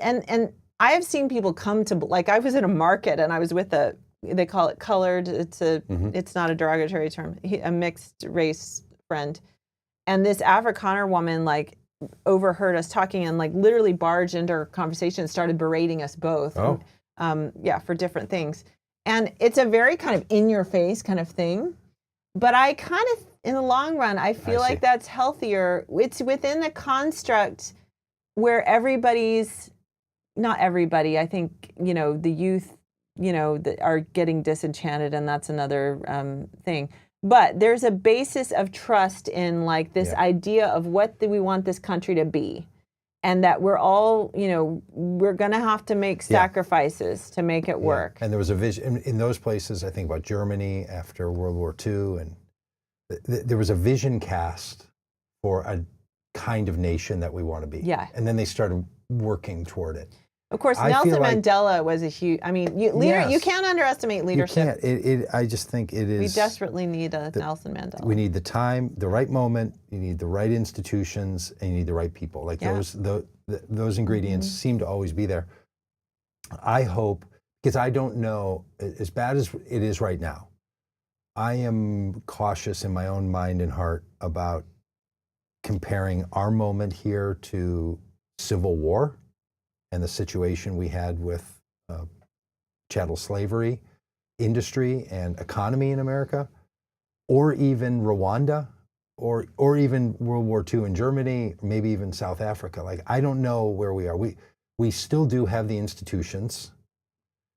and I have seen people come to, like, I was in a market and I was with they call it colored. It's not a derogatory term, a mixed race friend. And this Afrikaner woman, like, overheard us talking and, like, literally barged into our conversation and started berating us both.
Oh.
And, for different things. And it's a very kind of in your face kind of thing. But I kind of, in the long run, I feel like that's healthier. It's within the construct where everybody's, not everybody, I think, the youth, that are getting disenchanted, and that's another thing. But there's a basis of trust in like this idea of what do we want this country to be. And that we're all, we're going to have to make sacrifices to make it work.
And there was a vision in those places. I think about Germany after World War II, and there was a vision cast for a kind of nation that we want to be.
Yeah.
And then they started working toward it.
Of course, Nelson Mandela was a huge. I mean, you can't underestimate leadership.
You can't. I just think it is.
We desperately need a Nelson Mandela.
We need the time, the right moment. You need the right institutions, and you need the right people. Like those ingredients seem to always be there. I hope, because I don't know, as bad as it is right now, I am cautious in my own mind and heart about comparing our moment here to Civil War and the situation we had with chattel slavery industry and economy in America, or even Rwanda, or even World War II in Germany, maybe even South Africa. Like, I don't know where we are. We still do have the institutions.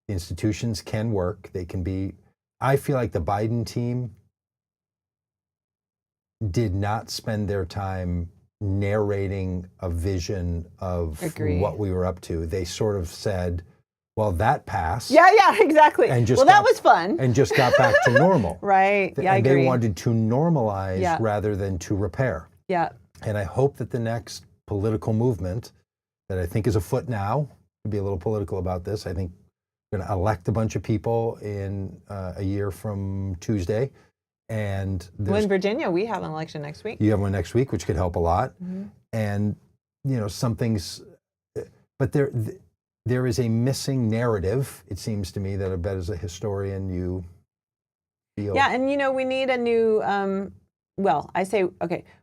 The institutions can work. They can be. I feel like the Biden team did not spend their time narrating a vision of what we were up to. They sort of said, well, that passed.
Yeah, exactly.
And just
that was fun.
And just got back to normal.
Right. Yeah, I agree.
They wanted to normalize rather than to repair.
Yeah.
And I hope that the next political movement that I think is afoot now, to be a little political about this, I think we're going to elect a bunch of people in a year from Tuesday. And
in Virginia, we have an election next week.
You have one next week, which could help a lot.
Mm-hmm.
And, something's, but there is a missing narrative, it seems to me, that I bet as a historian you feel.
Yeah, and we need a new,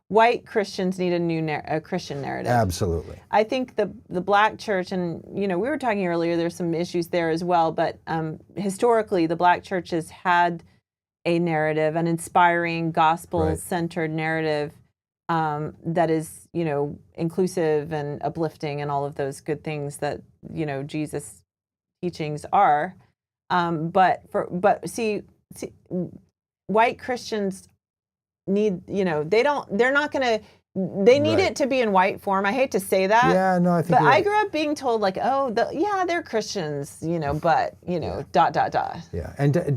white Christians need a new Christian narrative.
Absolutely.
I think the black church, and, we were talking earlier, there's some issues there as well, but historically, the black church has had a narrative, an inspiring gospel-centered narrative that is, inclusive and uplifting and all of those good things that, Jesus' teachings are. But white Christians need, they're not going to, they need it to be in white form. I hate to say that.
Yeah, no, I think.
But I grew up being told like, they're Christians, but,
Yeah, and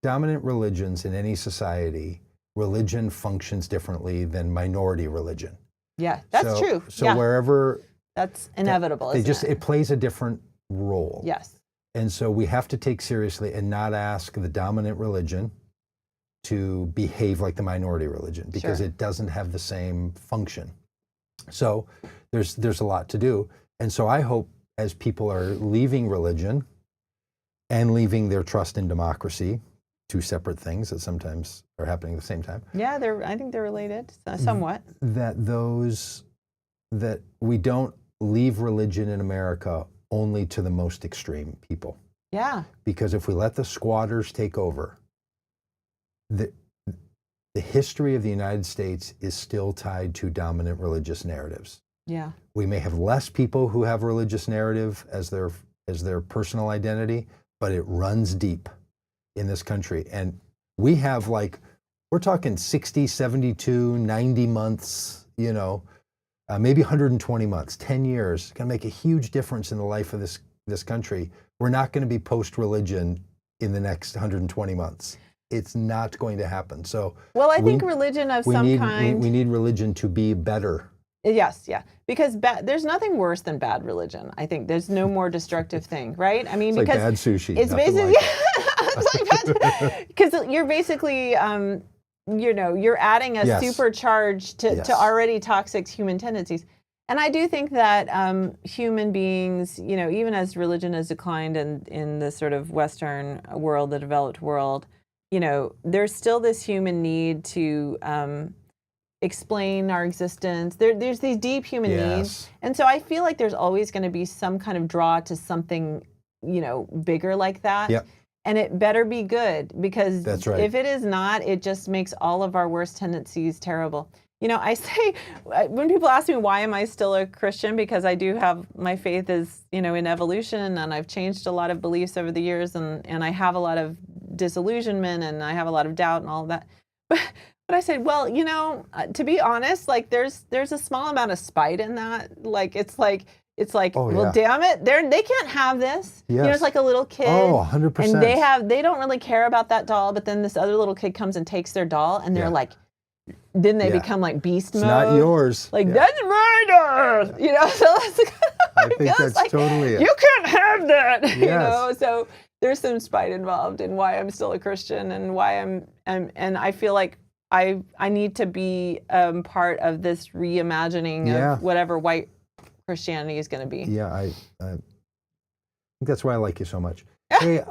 dominant religions in any society, religion functions differently than minority religion.
Yeah, that's true.
So wherever
that's inevitable.
It plays a different role.
Yes.
And so we have to take seriously and not ask the dominant religion to behave like the minority religion, because it doesn't have the same function. So there's a lot to do. And so I hope, as people are leaving religion and leaving their trust in democracy, two separate things that sometimes are happening at the same time.
Yeah, I think they're related somewhat.
That we don't leave religion in America only to the most extreme people.
Yeah.
Because if we let the squatters take over, the history of the United States is still tied to dominant religious narratives.
Yeah. We
may have less people who have religious narrative as their personal identity, but it runs deep in this country. And we have we're talking 60, 72, 90 months, maybe 120 months, 10 years. It's going to make a huge difference in the life of this country. We're not going to be post-religion in the next 120 months. It's not going to happen. So,
I think religion of some kind.
We need religion to be better.
Yes, yeah. Because there's nothing worse than bad religion. I think there's no more destructive thing, right? I mean,
it's
because
like bad sushi.
It's basically because you're basically you're adding a supercharge to already toxic human tendencies. And I do think that human beings, even as religion has declined in the sort of Western world, the developed world, there's still this human need to explain our existence. There's these deep human needs. And so I feel like there's always going to be some kind of draw to something, bigger like that.
Yep.
And it better be good, because
That's right.
if it is not, it just makes all of our worst tendencies terrible. I say, when people ask me why am I still a Christian, because I do have, my faith is, in evolution, and I've changed a lot of beliefs over the years, and I have a lot of disillusionment, and I have a lot of doubt and all of that. But I said, well, to be honest, like there's a small amount of spite in that. Like, it's like,
Oh,
well,
yeah.
damn it, they can't have this.
Yes.
It's like a little kid.
Oh, 100%.
And they don't really care about that doll, but then this other little kid comes and takes their doll, and they're
Yeah.
like, then they
Yeah.
become like beast
It's
mode.
not yours.
Like,
Yeah.
that's murder. So that's
I think that's
like,
totally it.
you can't have that.
Yes.
So there's some spite involved in why I'm still a Christian, and why and I feel like I need to be part of this reimagining
Yeah.
of whatever white Christianity is going to be.
Yeah, I think that's why I like you so much. Hey,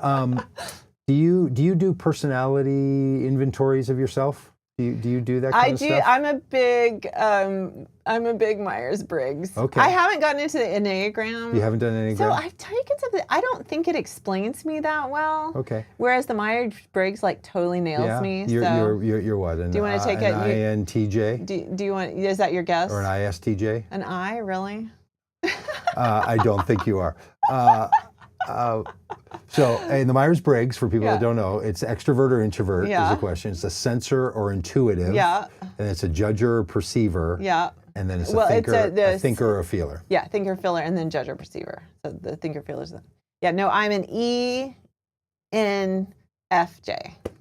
do you do personality inventories of yourself? Do you do that kind of stuff?
I'm a big Myers-Briggs.
Okay.
I haven't gotten into the Enneagram.
You haven't done Enneagram?
So I've taken something. I don't think it explains me that well.
Okay.
Whereas the Myers-Briggs like totally nails me.
You're what?
Do you want to take
an
it?
INTJ?
Do you want? Is that your guess?
Or an ISTJ?
An I, really?
I don't think you are. So in the Myers-Briggs, for people that don't know, it's extrovert or introvert is
Yeah.
the question. It's a sensor or intuitive.
Yeah.
And it's a judger or perceiver.
Yeah.
And then it's
Well,
a
it's
thinker or a feeler.
Yeah, thinker, feeler, and then judge or perceiver. So the thinker, feeler's the. Yeah, no, I'm an ENFJ.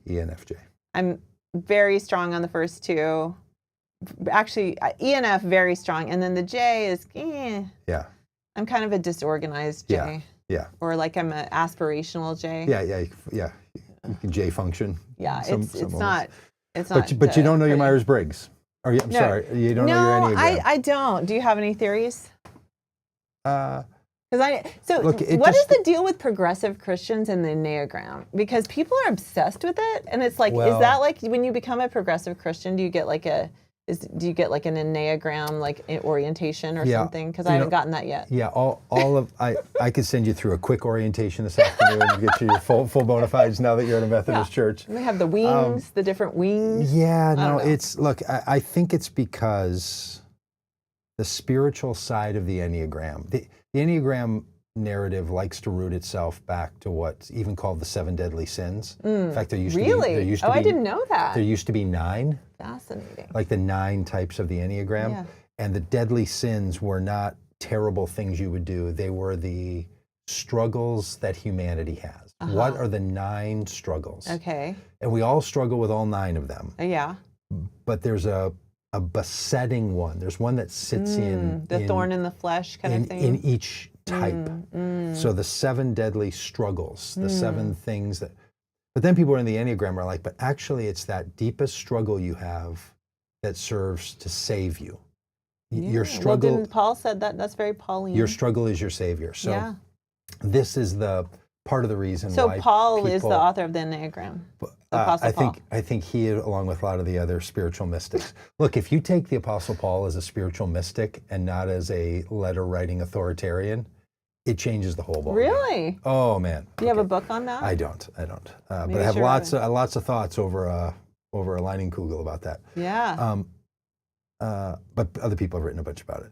ENFJ.
I'm very strong on the first two. Actually, ENF, very strong. And then the J is,
Yeah.
I'm kind of a disorganized J.
Yeah.
Or like I'm an aspirational J.
Yeah. You can J function.
Yeah,
Some
it's
moments.
not. It's not.
But you don't know your
pretty.
Myers-Briggs. I'm
No.
sorry. You don't know your
No,
Enneagram.
I don't. Do you have any theories?
Uh,
Look,
it
what
just-
is the deal with progressive Christians and the Enneagram? Because people are obsessed with it, and it's like,
Well-
is that like when you become a progressive Christian, do you get like an Enneagram like orientation or
Yeah,
something? Because I haven't gotten that yet.
Yeah, I could send you through a quick orientation this afternoon to get you your full bona fides now that you're at a Methodist church.
And they have the wings, the different wings.
Yeah, no,
don't know.
I think it's because the spiritual side of the Enneagram, the Enneagram narrative likes to root itself back to what's even called the 7 deadly sins. In fact, there used to be
I didn't know that.
There used to be 9.
Fascinating.
Like the 9 types of the Enneagram.
Yeah.
And the deadly sins were not terrible things you would do. They were the struggles that humanity has. What are the 9 struggles?
Okay.
And we all struggle with all 9 of them.
Yeah.
But there's a besetting one. There's one that sits in
The thorn in the flesh kind of thing.
in each type. So the 7 deadly struggles, the 7 things that. But then people in the Enneagram are like, but actually it's that deepest struggle you have that serves to save you. Your struggle.
Well, didn't Paul said that? That's very Pauline.
Your struggle is your savior. So this is the part of the reason
So
why
Paul is
people,
the author of the Enneagram. Apostle Paul.
I think he, along with a lot of the other spiritual mystics. Look, if you take the Apostle Paul as a spiritual mystic and not as a letter-writing authoritarian, it changes the whole ball.
Really?
Oh man.
Do you have a book on that?
I don't. But I
Maybe
have
you
lots of thoughts over a Leinenkugel about that.
Yeah.
But other people have written a bunch about it.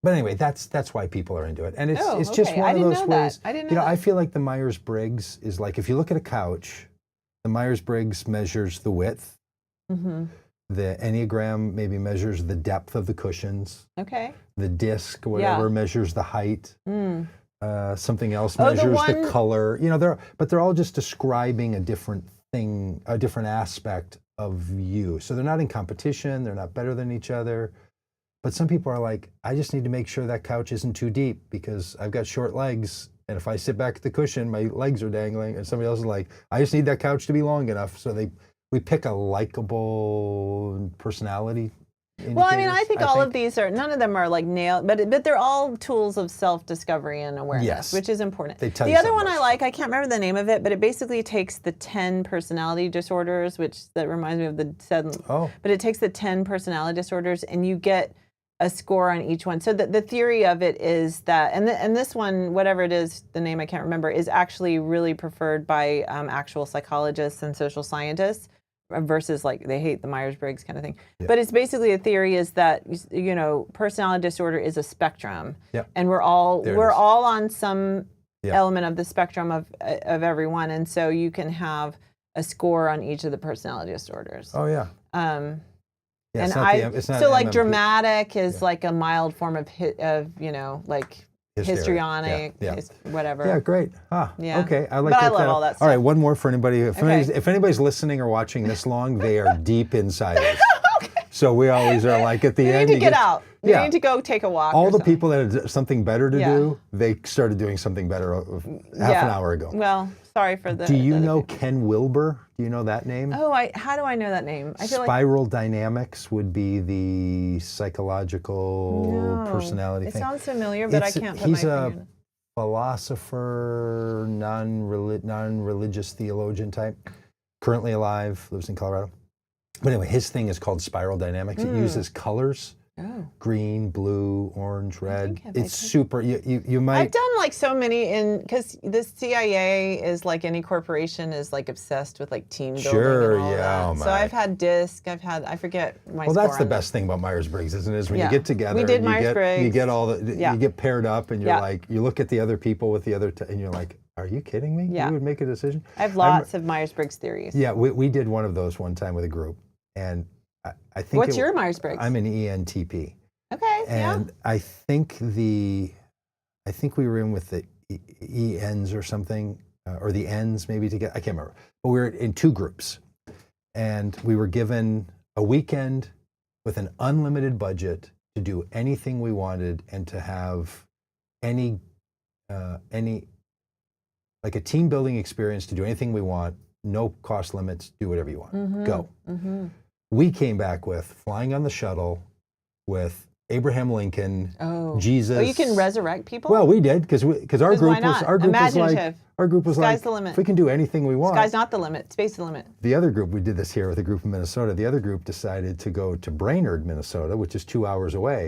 But anyway, that's why people are into it, and it's just
okay.
one
I
of
didn't
those
know that.
ways.
I didn't
You
know
know, I
that.
feel like the Myers-Briggs is like if you look at a couch, the Myers-Briggs measures the width.
Mm-hmm.
The Enneagram maybe measures the depth of the cushions.
Okay.
The disc, whatever, measures the height. Something else measures the color. You know, they're all just describing a different thing, a different aspect of you. So they're not in competition. They're not better than each other. But some people are like, I just need to make sure that couch isn't too deep because I've got short legs. And if I sit back at the cushion, my legs are dangling. And somebody else is like, I just need that couch to be long enough. So we pick a likable personality.
Well, I mean, I think all of these are, none of them are like nailed, but they're all tools of self-discovery and awareness,
Yes.
which is important.
They tell
The
you
other
something
one I
else.
like, I can't remember the name of it, but it basically takes the 10 personality disorders, that reminds me of the 7.
Oh.
But it takes the 10 personality disorders and you get a score on each one. So the theory of it is that, and this one, whatever it is, the name I can't remember, is actually really preferred by actual psychologists and social scientists versus like they hate the Myers-Briggs kind of thing.
Yeah.
But it's basically a theory is that, personality disorder is a spectrum, and we're all on some element of the spectrum of everyone, and so you can have a score on each of the personality disorders.
Oh yeah.
And
it's not
so like
MMP.
dramatic is like a mild form of like histrionic, whatever.
Yeah, great. Okay. I like
but I
that.
love all that stuff.
All right, one more for anybody. If anybody's listening or watching this long, they are deep insiders.
Okay.
So we always are like at the end.
You need to get out. You need to go take a walk.
All the people that had something better to do, they started doing something better half an hour ago.
Well, sorry for the.
Do you know Ken Wilber? Do you know that name?
Oh, how do I know that name? I feel
Spiral dynamics would be the psychological personality thing.
It sounds familiar, but I can't put my finger on it.
He's a philosopher, non-religious theologian type, currently alive, lives in Colorado. But anyway, his thing is called spiral dynamics. It uses colors. Green, blue, orange, red. It's super. You might.
I've done like so many because the CIA is like any corporation is like obsessed with like team building.
Sure,
and all that.
Oh
so I've had DISC. I forget my.
Well, that's the best thing about Myers-Briggs, isn't it? Is when you get together,
we did Myers-Briggs.
You get all the. You get paired up, and you're like, you look at the other people with the other, and you're like, are you kidding me?
Yeah.
You would make a decision.
I have lots of Myers-Briggs theories.
Yeah, we did one of those one time with a group, and I think.
What's your Myers-Briggs?
I'm an ENTP.
Okay.
And I think we were in with the ENs or something, or the Ns maybe together. I can't remember. But we were in two groups, and we were given a weekend with an unlimited budget to do anything we wanted and to have any like a team building experience to do anything we want, no cost limits, do whatever you want, go. We came back with flying on the shuttle with Abraham Lincoln, Jesus.
Oh, you can resurrect people?
Well, we did because our group was
Imaginative.
Sky's
the limit.
If we can do anything we want.
Sky's not the limit. Space the limit.
The other group, we did this here with a group in Minnesota. The other group decided to go to Brainerd, Minnesota, which is 2 hours away,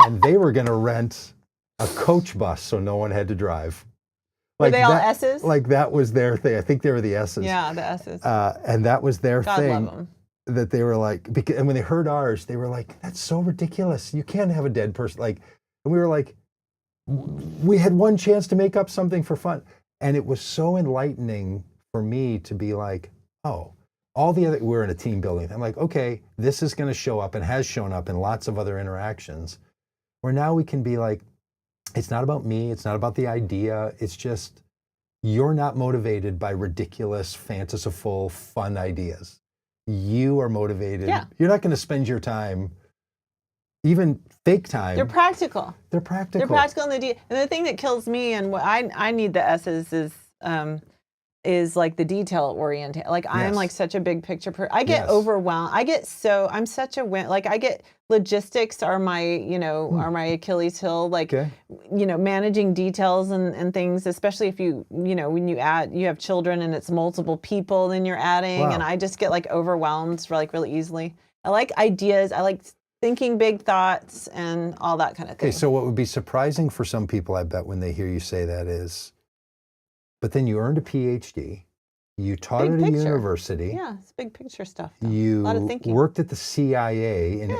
and they were going to rent a coach bus so no one had to drive.
Were they all S's?
Like that was their thing. I think they were the S's.
Yeah, the S's.
And that was their
God
thing.
love them.
That they were like, and when they heard ours, they were like, that's so ridiculous. You can't have a dead person. Like, and we were like, we had one chance to make up something for fun. And it was so enlightening for me to be like, oh, we're in a team building. I'm like, okay, this is going to show up and has shown up in lots of other interactions where now we can be like, it's not about me. It's not about the idea. It's just, you're not motivated by ridiculous, fanciful, fun ideas. You are motivated.
Yeah.
You're not going to spend your time, even fake time.
They're practical.
They're practical.
They're practical, and the thing that kills me, and what I need the S's is like the detail oriented. Like I'm like such a big picture person. I get overwhelmed. I'm such a like I get logistics are my are my Achilles heel. Like managing details and things, especially if when you have children and it's multiple people, then you're adding, and I just get like overwhelmed really easily. I like ideas. I like thinking big thoughts and all that kind of thing.
Okay, so what would be surprising for some people, I bet, when they hear you say that is, but then you earned a PhD, you taught at a university.
Yeah, it's big picture stuff. Though.
You
a lot of thinking.
Worked at the CIA in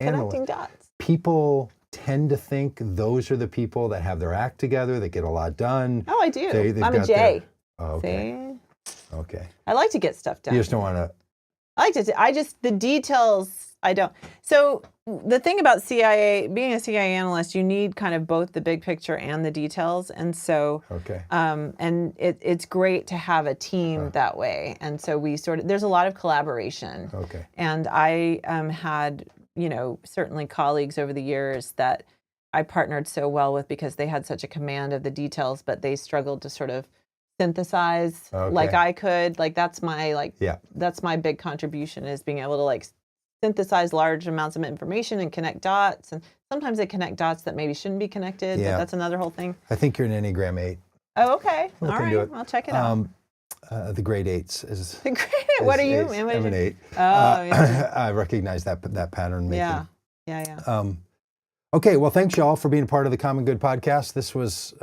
connecting dots.
People tend to think those are the people that have their act together, that get a lot done.
Oh, I do. I'm a J.
Okay.
See?
Okay.
I like to get stuff done.
You just don't want to.
I like to. The details. I don't. So the thing about being a CIA analyst, you need kind of both the big picture and the details. And so, and it's great to have a team that way. And so there's a lot of collaboration.
Okay.
And I had, certainly colleagues over the years that I partnered so well with because they had such a command of the details, but they struggled to sort of synthesize like I could. Like that's my that's my big contribution, is being able to synthesize large amounts of information and connect dots. And sometimes they connect dots that maybe shouldn't be connected. But that's another whole thing.
I think you're an Enneagram 8.
Oh, okay. All right. I'll check it out.
The grade 8s is.
The grade. What are you?
I'm an 8.
Oh, yeah.
I recognize that pattern.
Yeah. Yeah.
Okay, well, thanks y'all for being a part of the Common Good podcast. This was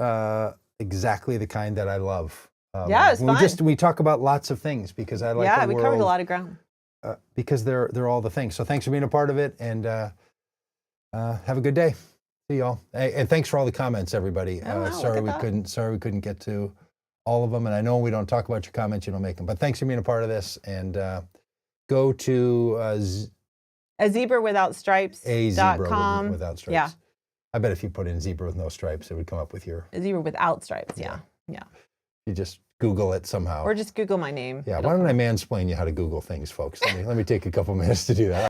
exactly the kind that I love.
Yeah, it was fun.
We talk about lots of things because I like the
we
world,
covered a lot of ground.
Because they're all the things. So thanks for being a part of it, and have a good day. See y'all. Hey, and thanks for all the comments, everybody. Sorry we couldn't get to all of them, and I know we don't talk about your comments, you don't make them, but thanks for being a part of this, and go to
A Zebra Without Stripes.
A Zebra Without Stripes.
Yeah.
I bet if you put in zebra with no stripes, it would come up with your...
A Zebra Without Stripes, yeah.
You just Google it somehow.
Or just Google my name.
Yeah, why don't I mansplain you how to Google things, folks? Let me take a couple minutes to do that.